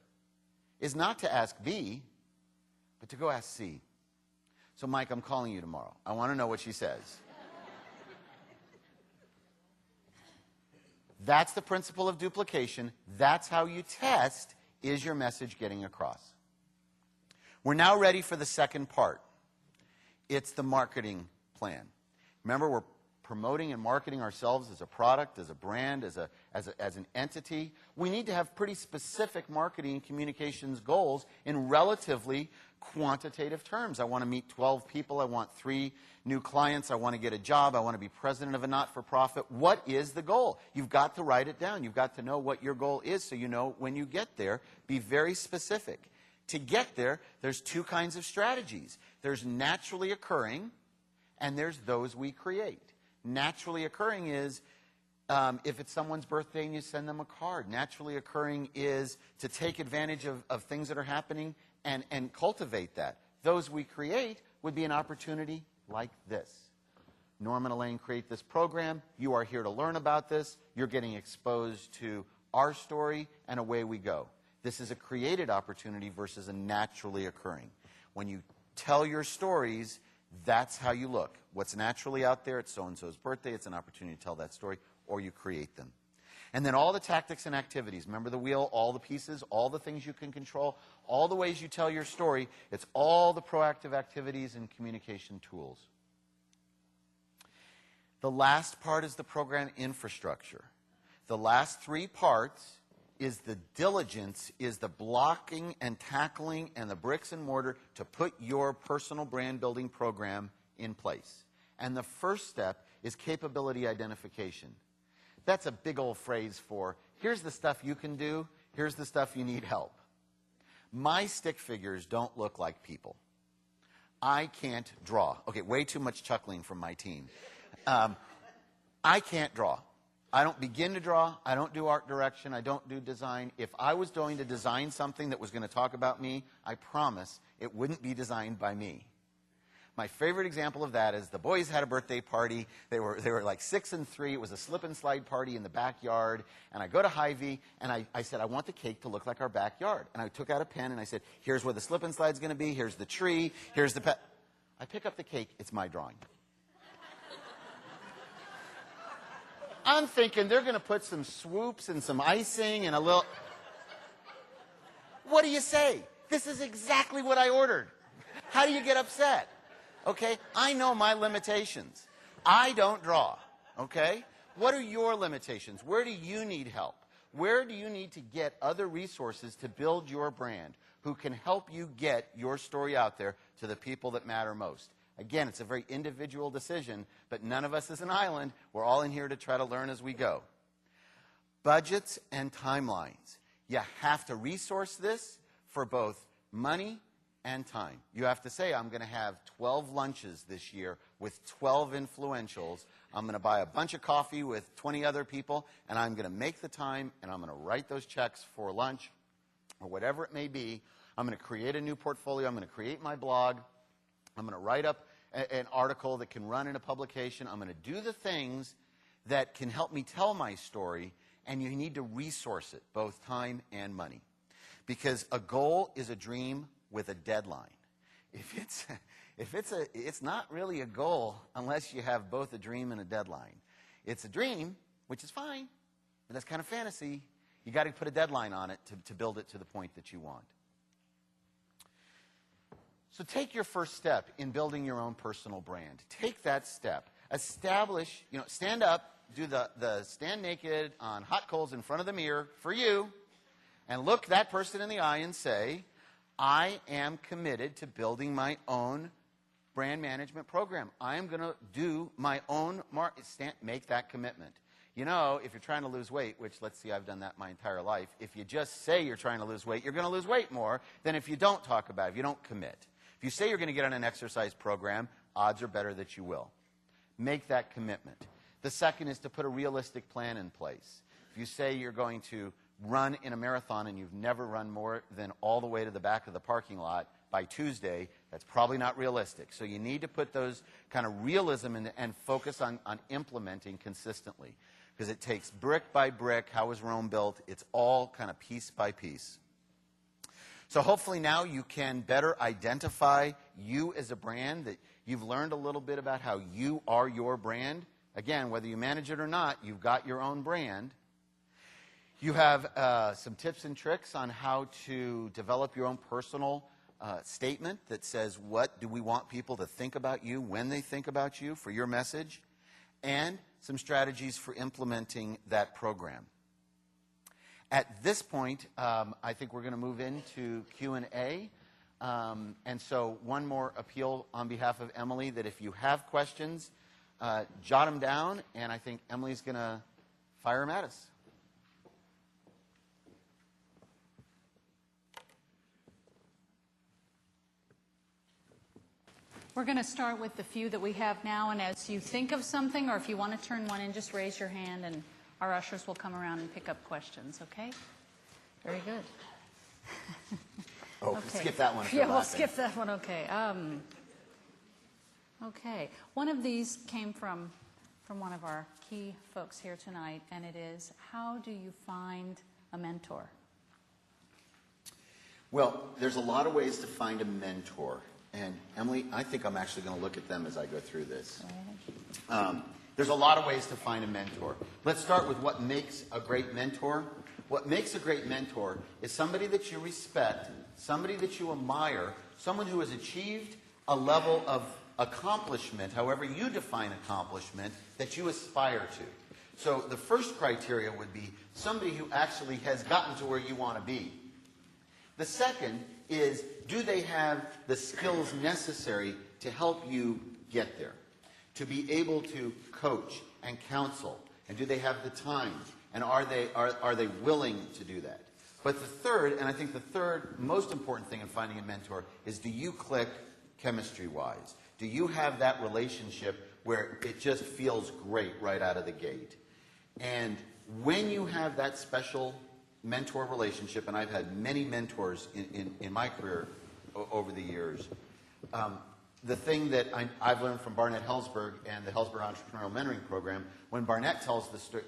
is not to ask B, but to go ask C. So, Mike, I'm calling you tomorrow. I want to know what she says. That's the principle of duplication. That's how you test, is your message getting across? We're now ready for the second part. It's the marketing plan. Remember, we're promoting and marketing ourselves as a product, as a brand, as an entity. We need to have pretty specific marketing and communications goals in relatively quantitative terms. I want to meet 12 people. I want 3 new clients. I want to get a job. I want to be president of a not-for-profit. What is the goal? You've got to write it down. You've got to know what your goal is so you know when you get there. Be very specific. To get there, there's 2 kinds of strategies. There's naturally occurring, and there's those we create. Naturally occurring is if it's someone's birthday and you send them a card. Naturally occurring is to take advantage of things that are happening and cultivate that. Those we create would be an opportunity like this. Norm and Elaine create this program. You are here to learn about this. You're getting exposed to our story, and away we go. This is a created opportunity versus a naturally occurring. When you tell your stories, that's how you look. What's naturally out there, it's so-and-so's birthday, it's an opportunity to tell that story, or you create them. And then all the tactics and activities. Remember the wheel, all the pieces, all the things you can control, all the ways you tell your story. It's all the proactive activities and communication tools. The last part is the program infrastructure. The last 3 parts is the diligence, is the blocking and tackling and the bricks and mortar to put your personal brand building program in place. And the first step is capability identification. That's a big old phrase for, here's the stuff you can do, here's the stuff you need help. My stick figures don't look like people. I can't draw. Okay, way too much chuckling from my team. I can't draw. I don't begin to draw. I don't do art direction. I don't do design. If I was going to design something that was going to talk about me, I promise it wouldn't be designed by me. My favorite example of that is the boys had a birthday party. They were like 6 and 3. It was a slip and slide party in the backyard. And I go to Hy-Vee, and I said, I want the cake to look like our backyard. And I took out a pen, and I said, here's where the slip and slide's going to be. Here's the tree. Here's the pet. I pick up the cake. It's my drawing. I'm thinking they're going to put some swoops and some icing and a little... What do you say? This is exactly what I ordered. How do you get upset? Okay? I know my limitations. I don't draw. Okay? What are your limitations? Where do you need help? Where do you need to get other resources to build your brand who can help you get your story out there to the people that matter most? Again, it's a very individual decision, but none of us is an island. We're all in here to try to learn as we go. Budgets and timelines. You have to resource this for both money and time. You have to say, I'm going to have 12 lunches this year with 12 influentials. I'm going to buy a bunch of coffee with 20 other people, and I'm going to make the time, and I'm going to write those checks for lunch or whatever it may be. I'm going to create a new portfolio. I'm going to create my blog. I'm going to write up an article that can run in a publication. I'm going to do the things that can help me tell my story, and you need to resource it, both time and money. Because a goal is a dream with a deadline. It's not really a goal unless you have both a dream and a deadline. It's a dream, which is fine, but that's kind of fantasy. You got to put a deadline on it to build it to the point that you want. So take your first step in building your own personal brand. Take that step. Establish, stand up, do the stand naked on hot coals in front of the mirror for you, and look that person in the eye and say, I am committed to building my own brand management program. I am going to do my own make that commitment. If you're trying to lose weight, which let's see, I've done that my entire life, if you just say you're trying to lose weight, you're going to lose weight more than if you don't talk about it, if you don't commit. If you say you're going to get on an exercise program, odds are better that you will. Make that commitment. The second is to put a realistic plan in place. If you say you're going to run in a marathon and you've never run more than all the way to the back of the parking lot by Tuesday, that's probably not realistic. So you need to put those kind of realism in and focus on implementing consistently. Because it takes brick by brick. How was Rome built? It's all kind of piece by piece. So hopefully now you can better identify you as a brand, that you've learned a little bit about how you are your brand. Again, whether you manage it or not, you've got your own brand. You have some tips and tricks on how to develop your own personal statement that says, what do we want people to think about you when they think about you for your message, and some strategies for implementing that program. At this point, I think we're going to move into Q&A. And so one more appeal on behalf of Emily, that if you have questions, jot them down, and I think Emily's going to fire them at us. We're going to start with the few that we have now, and as you think of something, or if you want to turn one in, just raise your hand, and our ushers will come around and pick up questions, okay? Very good. Okay. Skip that one. Yeah, we'll skip that one, okay. Okay. One of these came from one of our key folks here tonight, and it is, how do you find a mentor? Well, there's a lot of ways to find a mentor. And Emily, I think I'm actually going to look at them as I go through this. There's a lot of ways to find a mentor. Let's start with what makes a great mentor. What makes a great mentor is somebody that you respect, somebody that you admire, someone who has achieved a level of accomplishment, however you define accomplishment, that you aspire to. So the first criteria would be somebody who actually has gotten to where you want to be. The second is, do they have the skills necessary to help you get there? To be able to coach and counsel, and do they have the time? And are they willing to do that? But the third, and I think the third most important thing in finding a mentor, is, do you click chemistry-wise? Do you have that relationship where it just feels great right out of the gate? And when you have that special mentor relationship, and I've had many mentors in my career over the years, the thing that I've learned from Barnett Hellsberg and the Hellsberg Entrepreneurial Mentoring Program, when Barnett tells the story,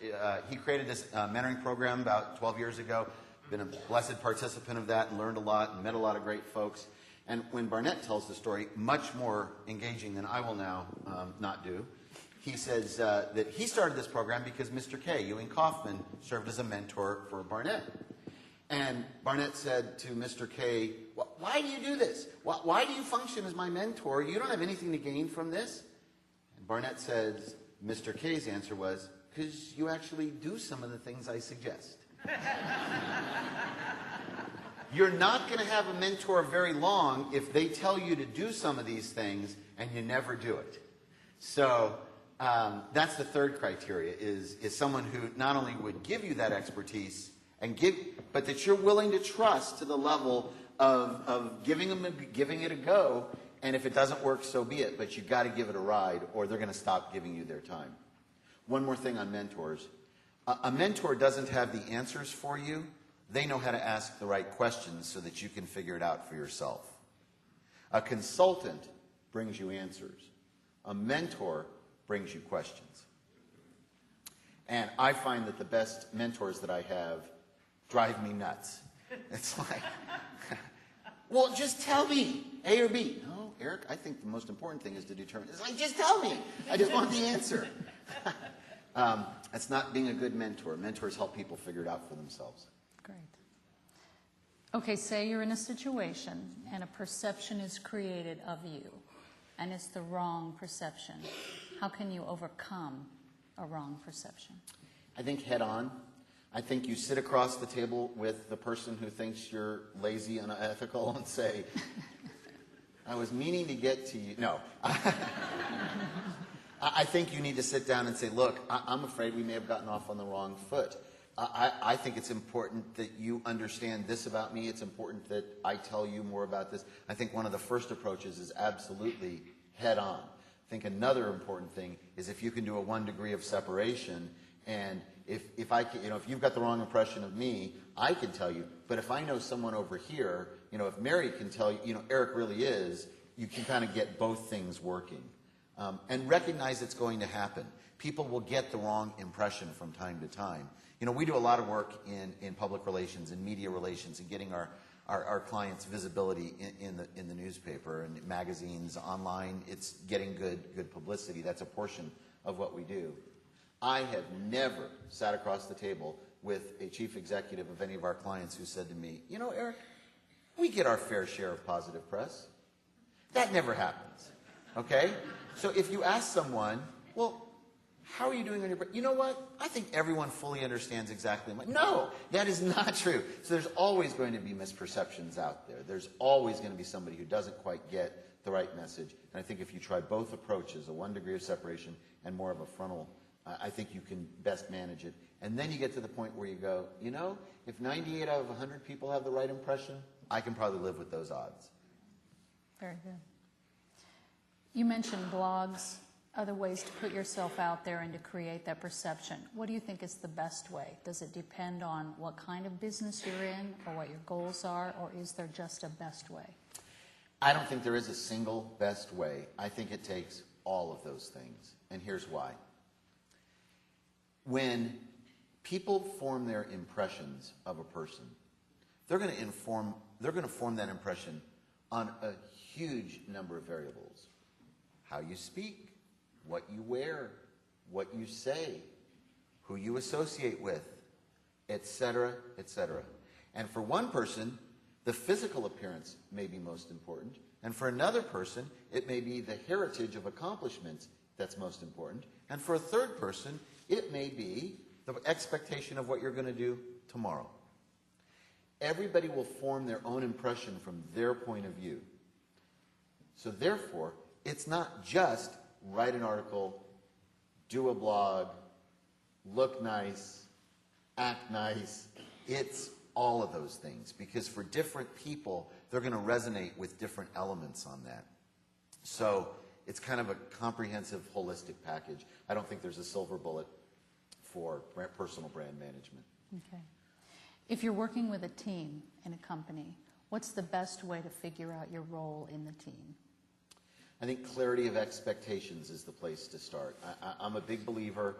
he created this mentoring program about 12 years ago, been a blessed participant of that and learned a lot and met a lot of great folks. And when Barnett tells the story, much more engaging than I will now not do, he says that he started this program because Mr. K, Ewing Kaufman, served as a mentor for Barnett. And Barnett said to Mr. K, why do you do this? Why do you function as my mentor? You don't have anything to gain from this? And Barnett says, Mr. K's answer was, because you actually do some of the things I suggest. You're not going to have a mentor very long if they tell you to do some of these things and you never do it. So that's the third criteria, is someone who not only would give you that expertise, but that you're willing to trust to the level of giving it a go, and if it doesn't work, so be it. But you've got to give it a ride, or they're going to stop giving you their time. One more thing on mentors. A mentor doesn't have the answers for you. They know how to ask the right questions so that you can figure it out for yourself. A consultant brings you answers. A mentor brings you questions. And I find that the best mentors that I have drive me nuts. It's like, well, just tell me, A or B. No, Eric, I think the most important thing is to determine. It's like, just tell me. I just want the answer. It's not being a good mentor. Mentors help people figure it out for themselves. Great. Okay, say you're in a situation and a perception is created of you, and it's the wrong perception. How can you overcome a wrong perception? I think head on. I think you sit across the table with the person who thinks you're lazy and unethical and say, I was meaning to get to you. No. I think you need to sit down and say, look, I'm afraid we may have gotten off on the wrong foot. I think it's important that you understand this about me. It's important that I tell you more about this. I think one of the first approaches is absolutely head on. I think another important thing is if you can do a 1 degree of separation, and if I can, if you've got the wrong impression of me, I can tell you. But if I know someone over here, if Mary can tell you, Eric really is, you can kind of get both things working. And recognize it's going to happen. People will get the wrong impression from time to time. We do a lot of work in public relations and media relations and getting our clients' visibility in the newspaper and magazines, online. It's getting good publicity. That's a portion of what we do. I have never sat across the table with a chief executive of any of our clients who said to me, Eric, we get our fair share of positive press. That never happens. Okay? So if you ask someone, well, how are you doing on your... You know what? I think everyone fully understands exactly... No, that is not true. So there's always going to be misperceptions out there. There's always going to be somebody who doesn't quite get the right message. And I think if you try both approaches, a 1 degree of separation and more of a frontal, I think you can best manage it. And then you get to the point where you go, if 98 out of 100 people have the right impression, I can probably live with those odds. Very good. You mentioned blogs, other ways to put yourself out there and to create that perception. What do you think is the best way? Does it depend on what kind of business you're in or what your goals are, or is there just a best way? I don't think there is a single best way. I think it takes all of those things, and here's why. When people form their impressions of a person, they're going to form that impression on a huge number of variables. How you speak, what you wear, what you say, who you associate with, etc., etc. And for one person, the physical appearance may be most important, and for another person, it may be the heritage of accomplishments that's most important, and for a third person, it may be the expectation of what you're going to do tomorrow. Everybody will form their own impression from their point of view. So therefore, it's not just write an article, do a blog, look nice, act nice. It's all of those things, because for different people, they're going to resonate with different elements on that. So it's kind of a comprehensive, holistic package. I don't think there's a silver bullet for personal brand management. Okay. If you're working with a team in a company, what's the best way to figure out your role in the team? I think clarity of expectations is the place to start. I'm a big believer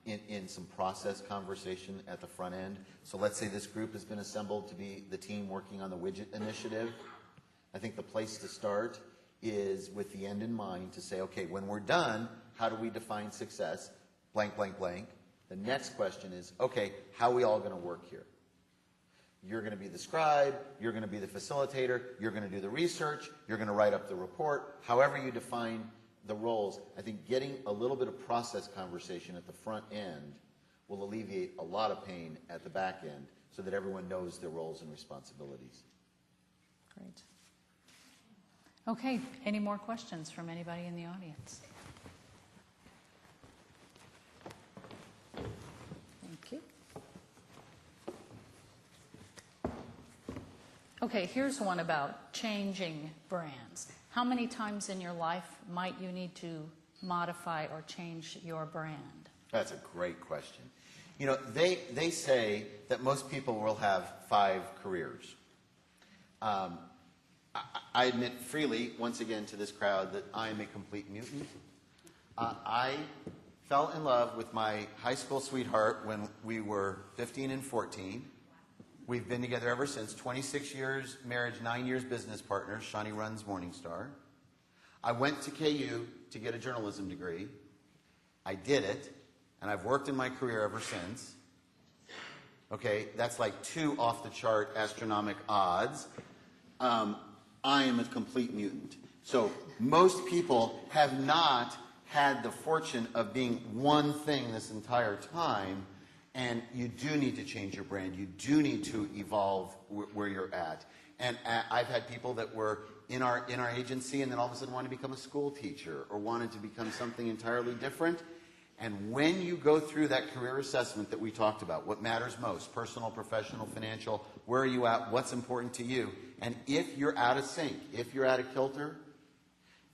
in some process conversation at the front end. So let's say this group has been assembled to be the team working on the widget initiative. I think the place to start is with the end in mind to say, okay, when we're done, how do we define success? Blank, blank, blank. The next question is, okay, how are we all going to work here? You're going to be the scribe, you're going to be the facilitator, you're going to do the research, you're going to write up the report. However you define the roles, I think getting a little bit of process conversation at the front end will alleviate a lot of pain at the back end so that everyone knows their roles and responsibilities. Great. Okay, any more questions from anybody in the audience? Thank you. Okay, here's one about changing brands. How many times in your life might you need to modify or change your brand? That's a great question. You know, they say that most people will have 5 careers. I admit freely, once again, to this crowd that I am a complete mutant. I fell in love with my high school sweetheart when we were 15 and 14. We've been together ever since, 26 years marriage, 9 years business partners. Shawnee runs Morningstar. I went to KU to get a journalism degree. I did it. and I've worked in my career ever since. Okay, that's like 2 off-the-chart astronomical odds. I am a complete mutant. So most people have not had the fortune of being one thing this entire time, and you do need to change your brand. You do need to evolve where you're at. And I've had people that were in our agency and then all of a sudden wanted to become a school teacher or wanted to become something entirely different. And when you go through that career assessment that we talked about, what matters most, personal, professional, financial, where are you at, what's important to you, and if you're out of sync, if you're out of kilter,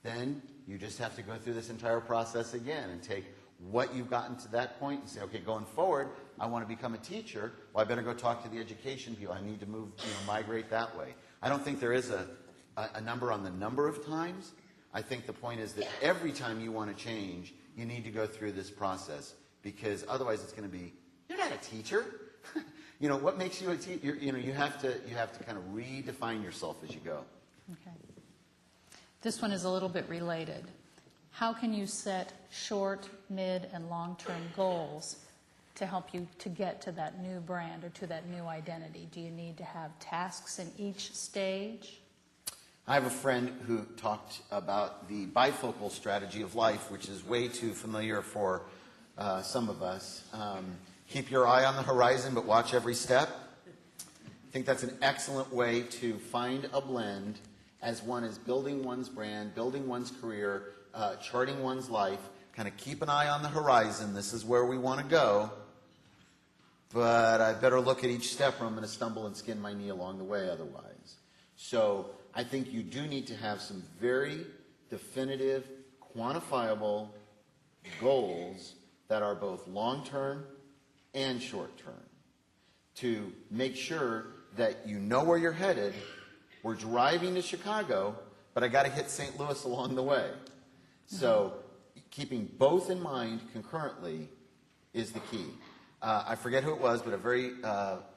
then you just have to go through this entire process again and take what you've gotten to that point and say, okay, going forward, I want to become a teacher. Well, I better go talk to the education people. I need to move, migrate that way. I don't think there is a number on the number of times. I think the point is that every time you want to change, you need to go through this process, because otherwise it's going to be, you're not a teacher. What makes you a teacher? You have to kind of redefine yourself as you go. Okay. This one is a little bit related. How can you set short, mid, and long-term goals to help you to get to that new brand or to that new identity? Do you need to have tasks in each stage? I have a friend who talked about the bifocal strategy of life, which is way too familiar for some of us. Keep your eye on the horizon, but watch every step. I think that's an excellent way to find a blend as one is building one's brand, building one's career, charting one's life. Kind of keep an eye on the horizon. This is where we want to go. But I better look at each step or I'm going to stumble and skin my knee along the way otherwise. So I think you do need to have some very definitive, quantifiable goals that are both long-term and short-term to make sure that you know where you're headed. We're driving to Chicago, but I got to hit St. Louis along the way. So keeping both in mind concurrently is the key. I forget who it was, but a very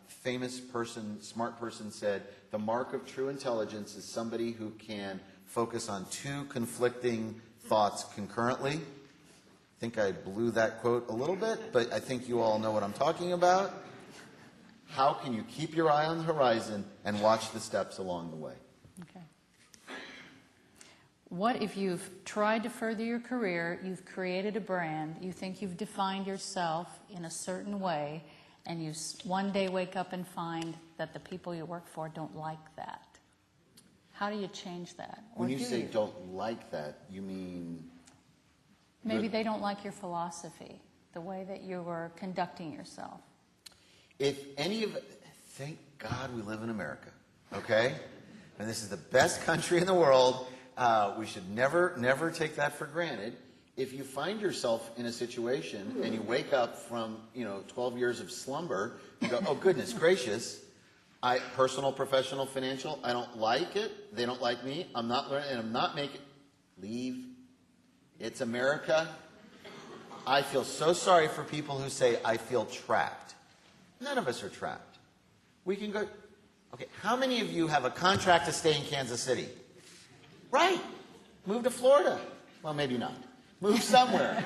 famous person, smart person said, the mark of true intelligence is somebody who can focus on 2 conflicting thoughts concurrently. I think I blew that quote a little bit, but I think you all know what I'm talking about. How can you keep your eye on the horizon and watch the steps along the way? Okay. What if you've tried to further your career, you've created a brand, you think you've defined yourself in a certain way, and you one day wake up and find that the people you work for don't like that? How do you change that? When you say don't like that, you mean? Maybe they don't like your philosophy, the way that you were conducting yourself. If any of it, thank God we live in America, okay? And this is the best country in the world. We should never take that for granted. If you find yourself in a situation and you wake up from 12 years of slumber, you go, oh goodness gracious, personal, professional, financial, I don't like it. They don't like me. I'm not learning, and I'm not making. Leave. It's America. I feel so sorry for people who say I feel trapped. None of us are trapped. We can go. Okay, how many of you have a contract to stay in Kansas City? Right. Move to Florida. Well, maybe not. Move somewhere.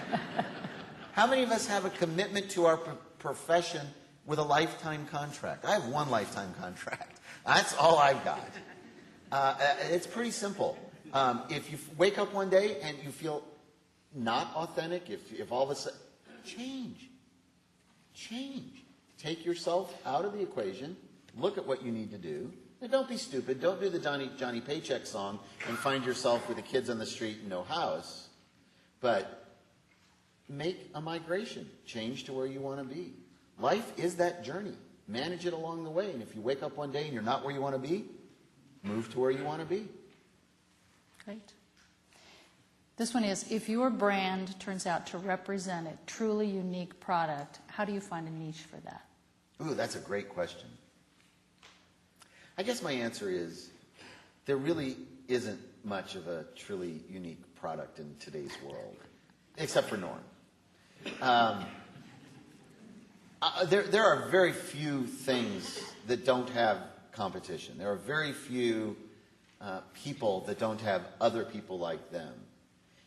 How many of us have a commitment to our profession with a lifetime contract? I have 1 lifetime contract. That's all I've got. It's pretty simple. If you wake up one day and you feel not authentic, if all of a sudden, change. Take yourself out of the equation. Look at what you need to do. And don't be stupid. Don't do the Johnny Paycheck song and find yourself with the kids on the street and no house. But make a migration. Change to where you want to be. Life is that journey. Manage it along the way. And if you wake up one day and you're not where you want to be, move to where you want to be. Great. This one is, if your brand turns out to represent a truly unique product, how do you find a niche for that? Ooh, that's a great question. I guess my answer is there really isn't much of a truly unique product in today's world, except for Norm. There are very few things that don't have competition. There are very few people that don't have other people like them.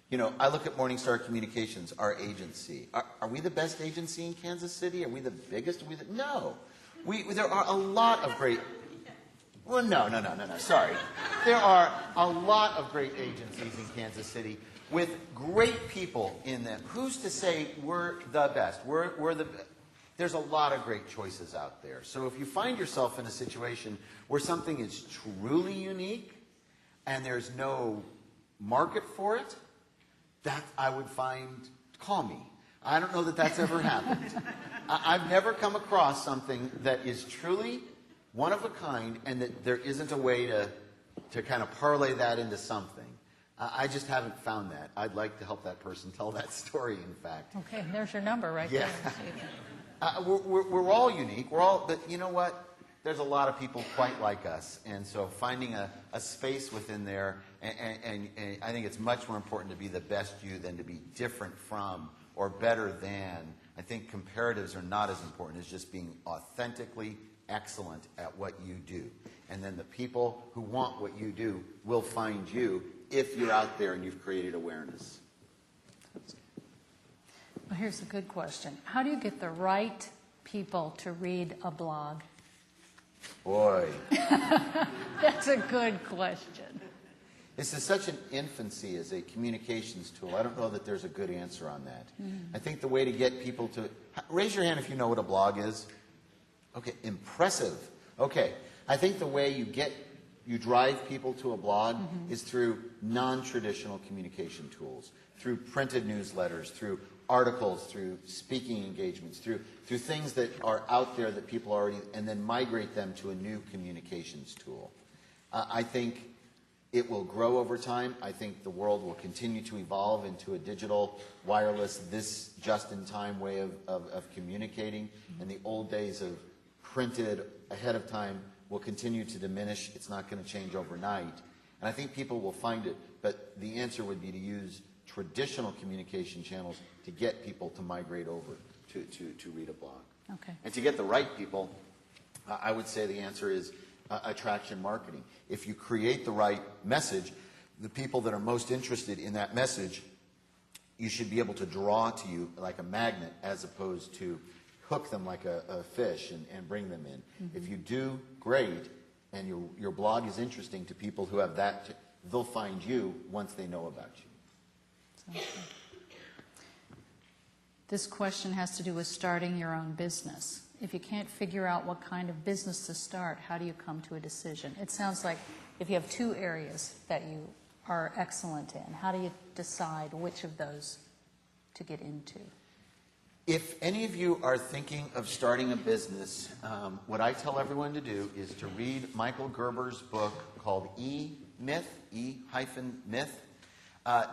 You know, I look at Morningstar Communications, our agency. Are we the best agency in Kansas City? Are we the biggest? No. There are a lot of great... Well, no. Sorry. There are a lot of great agencies in Kansas City with great people in them. Who's to say we're the best? There's a lot of great choices out there. So if you find yourself in a situation where something is truly unique and there's no market for it, that I would find, call me. I don't know that that's ever happened. I've never come across something that is truly one of a kind and that there isn't a way to kind of parlay that into something. I just haven't found that. I'd like to help that person tell that story, in fact. Okay, there's your number right Yeah. there. We're all unique. But you know what? There's a lot of people quite like us. And so finding a space within there, and I think it's much more important to be the best you than to be different from or better than. I think comparatives are not as important as just being authentically excellent at what you do. And then the people who want what you do will find you if you're out there and you've created awareness. Well, here's a good question. How do you get the right people to read a blog? Boy. That's a good question. This is such an infancy as a communications tool. I don't know that there's a good answer on that. I think the way to get people to... Raise your hand if you know what a blog is. Okay, impressive. Okay, I think the way you drive people to a blog is through non-traditional communication tools, through printed newsletters, through articles, through speaking engagements, through things that are out there that people already... and then migrate them to a new communications tool. I think it will grow over time. I think the world will continue to evolve into a digital, wireless, this just-in-time way of communicating. And the old days of printed ahead of time will continue to diminish. It's not going to change overnight. And I think people will find it. But the answer would be to use traditional communication channels to get people to migrate over to read a blog. Okay. And to get the right people, I would say the answer is attraction marketing. If you create the right message, the people that are most interested in that message, you should be able to draw to you like a magnet as opposed to hook them like a fish and bring them in. If you do great and your blog is interesting to people who have that, they'll find you once they know about you. Okay. This question has to do with starting your own business. If you can't figure out what kind of business to start, how do you come to a decision? It sounds like if you have two areas that you are excellent in, how do you decide which of those to get into? If any of you are thinking of starting a business, what I tell everyone to do is to read Michael Gerber's book called E-Myth, E-Myth.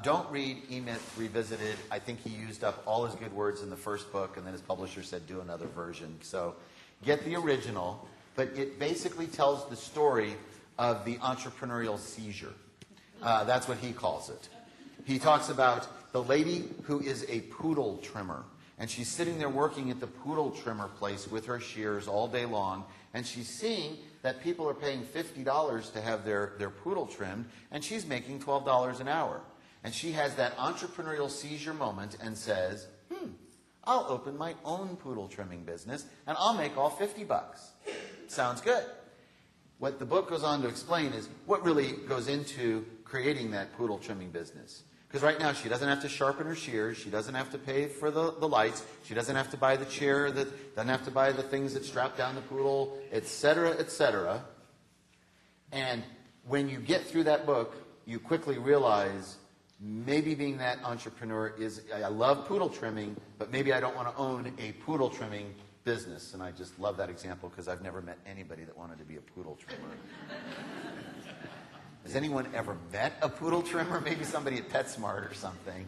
Don't read E-Myth Revisited. I think he used up all his good words in the first book, and then his publisher said, do another version. So get the original, but it basically tells the story of the entrepreneurial seizure. That's what he calls it. He talks about the lady who is a poodle trimmer, and she's sitting there working at the poodle trimmer place with her shears all day long, and she's seeing that people are paying $50 to have their poodle trimmed, and she's making $12 an hour. And she has that entrepreneurial seizure moment and says, I'll open my own poodle trimming business, and I'll make all $50. Sounds good. What the book goes on to explain is what really goes into creating that poodle trimming business. Because right now she doesn't have to sharpen her shears, she doesn't have to pay for the lights, she doesn't have to buy the chair, doesn't have to buy the things that strap down the poodle, etc., etc. And when you get through that book, you quickly realize maybe being that entrepreneur is, I love poodle trimming, but maybe I don't want to own a poodle trimming business. And I just love that example because I've never met anybody that wanted to be a poodle trimmer. Has anyone ever met a poodle trimmer? Maybe somebody at PetSmart or something.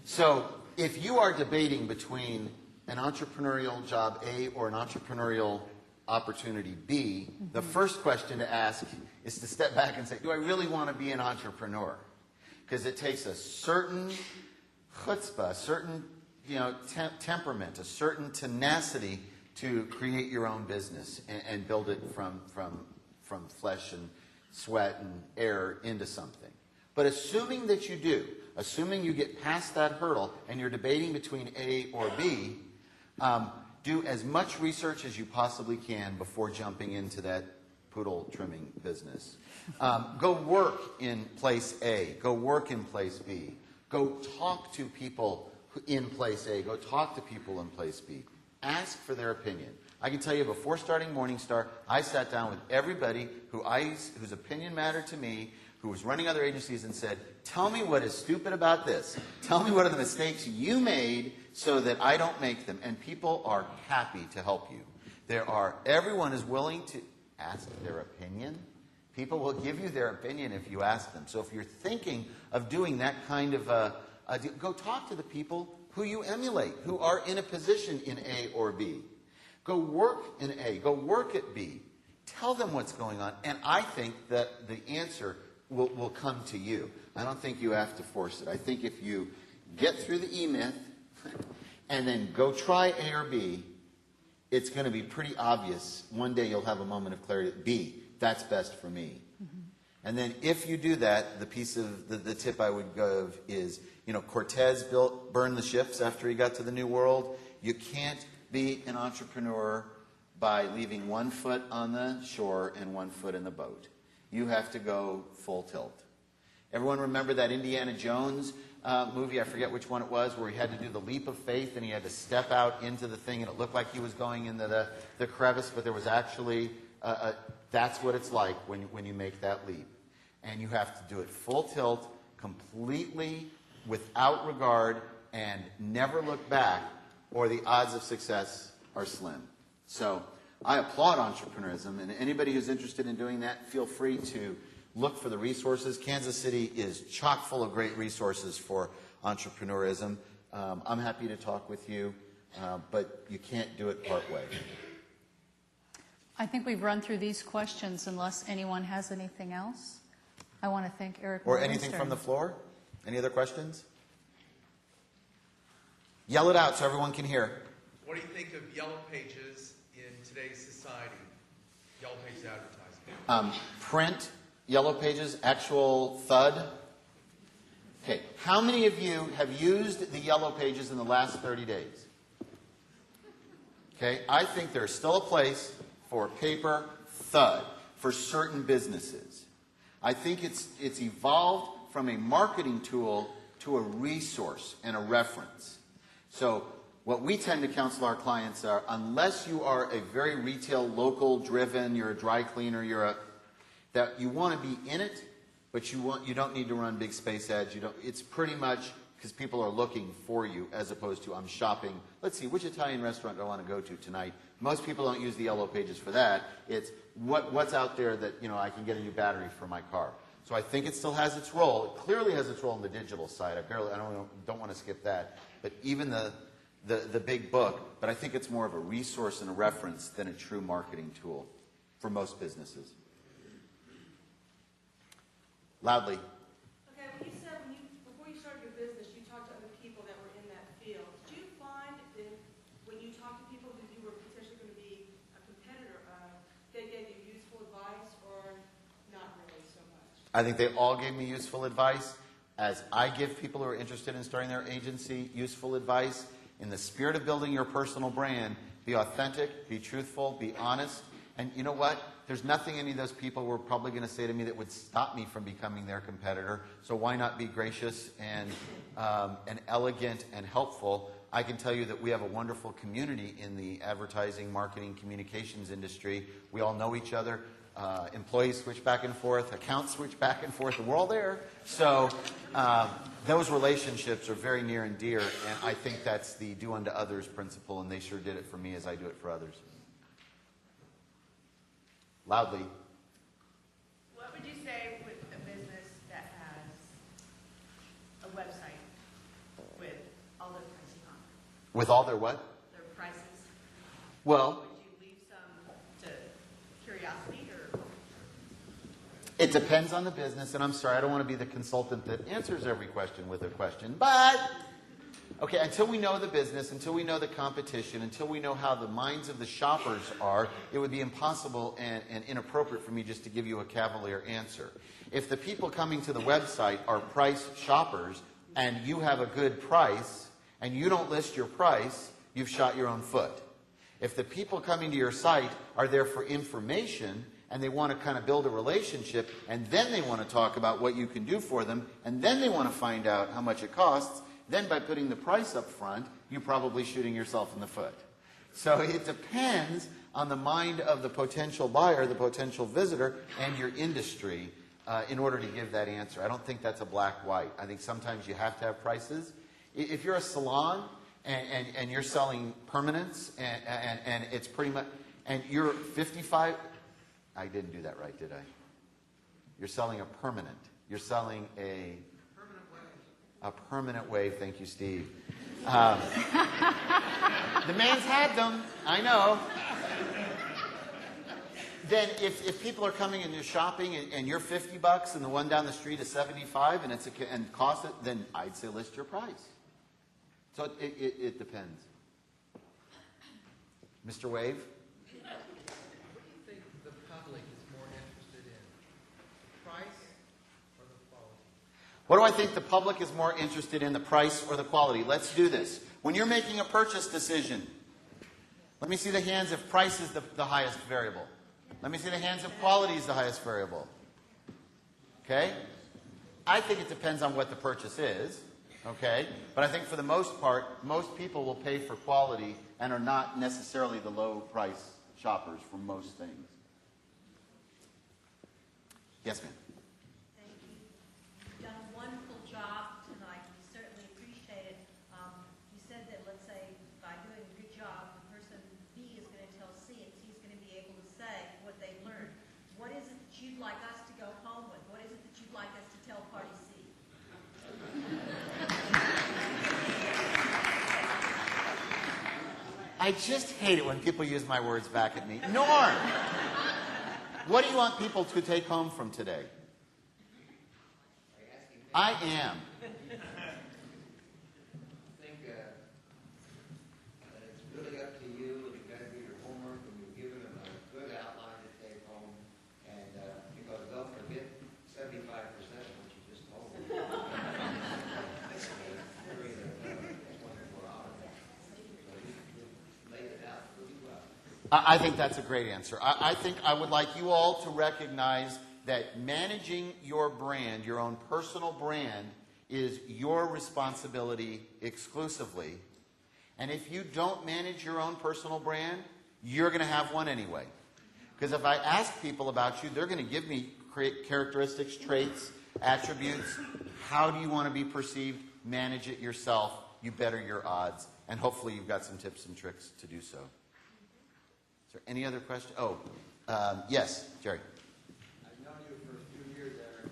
So if you are debating between an entrepreneurial job A or an entrepreneurial opportunity B, the first question to ask is to step back and say, do I really want to be an entrepreneur? Because it takes a certain chutzpah, a certain temperament, a certain tenacity to create your own business and build it from flesh and sweat and air into something. But assuming that you do, assuming you get past that hurdle and you're debating between A or B, do as much research as you possibly can before jumping into that poodle trimming business. Go work in place A. Go work in place B. Go talk to people in place A. Go talk to people in place B. Ask for their opinion. I can tell you, before starting Morningstar, I sat down with everybody whose opinion mattered to me, who was running other agencies, and said, tell me what is stupid about this. Tell me what are the mistakes you made so that I don't make them. And people are happy to help you. Everyone is willing to ask their opinion. People will give you their opinion if you ask them. So if you're thinking of doing that kind of go talk to the people who you emulate, who are in a position in A or B. Go work in A. Go work at B. Tell them what's going on. And I think that the answer will come to you. I don't think you have to force it. I think if you get through the E-Myth and then go try A or B, it's going to be pretty obvious. One day you'll have a moment of clarity. B, that's best for me. Mm-hmm. And then if you do that, the piece of the tip I would give is, Cortez burned the ships after he got to the New World. You can't be an entrepreneur by leaving one foot on the shore and one foot in the boat. You have to go full tilt. Everyone remember that Indiana Jones movie, I forget which one it was, where he had to do the leap of faith and he had to step out into the thing and it looked like he was going into the crevice, but there was actually, that's what it's like when you make that leap. And you have to do it full tilt, completely without regard, and never look back, or the odds of success are slim. So I applaud entrepreneurism, and anybody who's interested in doing that, feel free to look for the resources. Kansas City is chock full of great resources for entrepreneurism. I'm happy to talk with you, but you can't do it part way. I think we've run through these questions unless anyone has anything else. I want to thank Eric Or Morgenstern. anything from the floor? Any other questions? Yell it out so everyone can hear. What do you think of yellow pages in today's society? Yellow pages advertising. Print, yellow pages, actual thud. Okay, how many of you have used the yellow pages in the last 30 days? Okay, I think there's still a place for paper thud for certain businesses. I think it's evolved from a marketing tool to a resource and a reference. So what we tend to counsel our clients are, unless you are a very retail, local driven, you're a dry cleaner, that you want to be in it, but you don't need to run big space ads. It's pretty much because people are looking for you as opposed to I'm shopping. Let's see, which Italian restaurant do I want to go to tonight? Most people don't use the yellow pages for that. It's what's out there that I can get a new battery for my car. So I think it still has its role. It clearly has its role on the digital side. I don't want to skip that. But even the big book, but I think it's more of a resource and a reference than a true marketing tool for most businesses. Loudly. Okay, when you said before you started your business, you talked to other people that were in that field. Did you find that when you talked to people who you were potentially going to be a competitor of, they gave you useful advice or not really so much? I think they all gave me useful advice. As I give people who are interested in starting their agency useful advice, in the spirit of building your personal brand, be authentic, be truthful, be honest. And you know what? There's nothing any of those people were probably going to say to me that would stop me from becoming their competitor. So why not be gracious and elegant and helpful? I can tell you that we have a wonderful community in the advertising, marketing, communications industry. We all know each other. Employees switch back and forth. Accounts switch back and forth. We're all there. So those relationships are very near and dear. And I think that's the do unto others principle. And they sure did it for me as I do it for others. Loudly. What would you say with a business that has a website with all their pricing on it? With all their what? Their prices. Well, Would you leave some to curiosity or? it depends on the business. And I'm sorry, I don't want to be the consultant that answers every question with a question. But Okay, until we know the business, until we know the competition, until we know how the minds of the shoppers are, it would be impossible and inappropriate for me just to give you a cavalier answer. If the people coming to the website are price shoppers and you have a good price and you don't list your price, you've shot your own foot. If the people coming to your site are there for information and they want to kind of build a relationship and then they want to talk about what you can do for them and then they want to find out how much it costs, then by putting the price up front, you're probably shooting yourself in the foot. So it depends on the mind of the potential buyer, the potential visitor, and your industry in order to give that answer. I don't think that's a black-white. I think sometimes you have to have prices. If you're a salon and you're selling permanents and it's pretty much, and you're 55, I didn't do that right, did I? You're selling a permanent. You're selling a permanent wave. Thank you, Steve. The man's had them. I know. Then if people are coming and you're shopping and you're $50 and the one down the street is $75 and costs it, then I'd say list your price. So it depends. Mr. Wave? What do you think the public is more interested in? Price or the quality? What do I think the public is more interested in, the price or the quality? Let's do this. When you're making a purchase decision, let me see the hands if price is the highest variable. Let me see the hands if quality is the highest variable. Okay? I think it depends on what the purchase is. Okay? But I think for the most part, most people will pay for quality and are not necessarily the low price shoppers for most things. Yes, ma'am. Thank you. You've done a wonderful job tonight. We certainly appreciate it. You said that, let's say, by doing a good job, the person B is going to tell C, and C is going to be able to say what they've learned. What is it that you'd like us to go home with? What is it that you'd like us to tell party C? I just hate it when people use my words back at me. Norm! What do you want people to take home from today? I am. I think that it's really up to you, and you've got to do your homework, and you've given them a good outline to take home, and because they'll forget 75% of what you just told them. During the 24 hours. So you laid it out really well. I think that's a great answer. I think I would like you all to recognize that managing your brand, your own personal brand, is your responsibility exclusively. And if you don't manage your own personal brand, you're going to have one anyway. Because if I ask people about you, they're going to give me characteristics, traits, attributes. How do you want to be perceived? Manage it yourself. You better your odds. And hopefully you've got some tips and tricks to do so. Is there any other question? Oh, yes, Jerry. I've known you for a few years, Eric.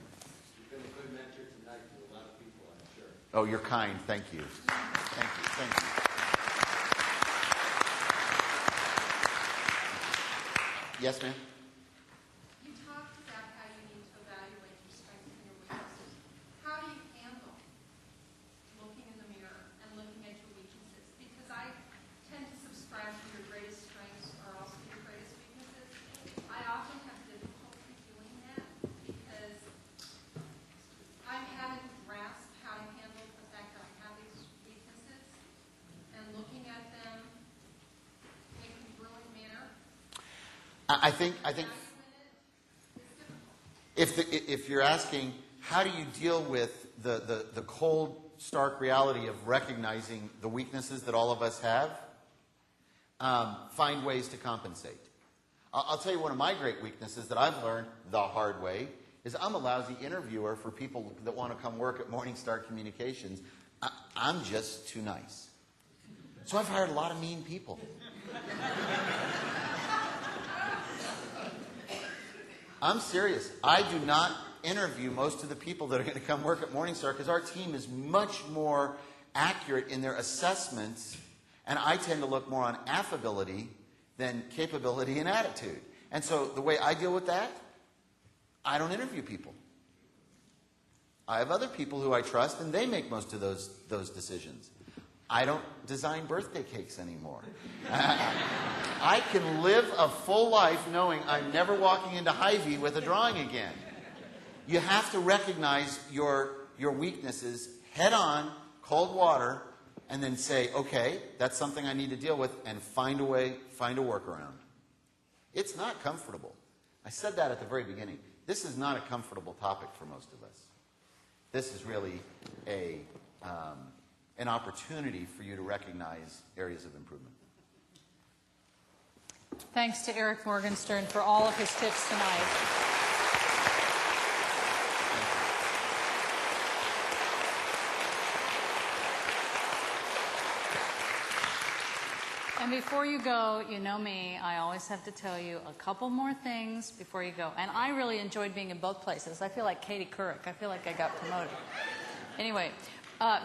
You've been a good mentor tonight to a lot of people, I'm sure. Oh, you're kind. Thank you. Thank you. Thank you. Yes, ma'am? You talked about how you need to evaluate your strengths and your weaknesses. How do you handle looking in the mirror and looking at your weaknesses? Because I tend to subscribe to your greatest strengths are also your greatest weaknesses. I often have difficulty doing that because I haven't grasped how to handle the fact that I have these weaknesses and looking at them in a congruent manner. I think if you're asking how do you deal with the cold, stark reality of recognizing the weaknesses that all of us have, find ways to compensate. I'll tell you one of my great weaknesses that I've learned the hard way is I'm a lousy interviewer for people that want to come work at Morningstar Communications. I'm just too nice. So I've hired a lot of mean people. I'm serious. I do not interview most of the people that are going to come work at Morningstar because our team is much more accurate in their assessments, and I tend to look more on affability than capability and attitude. And so the way I deal with that, I don't interview people. I have other people who I trust, and they make most of those decisions. I don't design birthday cakes anymore. I can live a full life knowing I'm never walking into Hy-Vee with a drawing again. You have to recognize your weaknesses head on, cold water, and then say, okay, that's something I need to deal with, and find a way, find a workaround. It's not comfortable. I said that at the very beginning. This is not a comfortable topic for most of us. This is really an opportunity for you to recognize areas of improvement. Thanks to Eric Morgenstern for all of his tips tonight. And before you go, you know me, I always have to tell you a couple more things before you go. And I really enjoyed being in both places. I feel like Katie Couric. I feel like I got promoted. Anyway,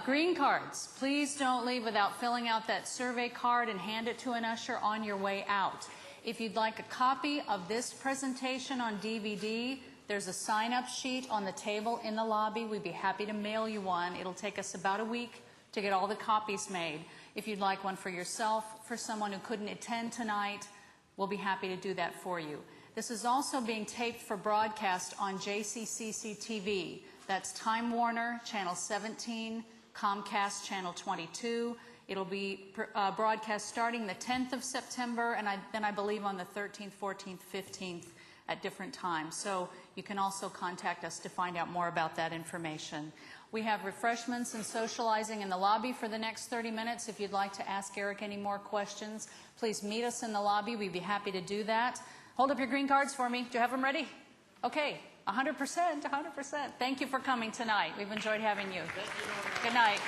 green cards. Please don't leave without filling out that survey card and hand it to an usher on your way out. If you'd like a copy of this presentation on DVD, there's a sign-up sheet on the table in the lobby. We'd be happy to mail you one. It'll take us about a week to get all the copies made. If you'd like one for yourself, for someone who couldn't attend tonight, we'll be happy to do that for you. This is also being taped for broadcast on JCCC TV. That's Time Warner, Channel 17, Comcast, Channel 22. It'll be broadcast starting the 10th of September, and then I believe on the 13th, 14th, 15th at different times. So you can also contact us to find out more about that information. We have refreshments and socializing in the lobby for the next 30 minutes. If you'd like to ask Eric any more questions, please meet us in the lobby. We'd be happy to do that. Hold up your green cards for me. Do you have them ready? Okay, 100%, 100%. Thank you for coming tonight. We've enjoyed having you. Good night.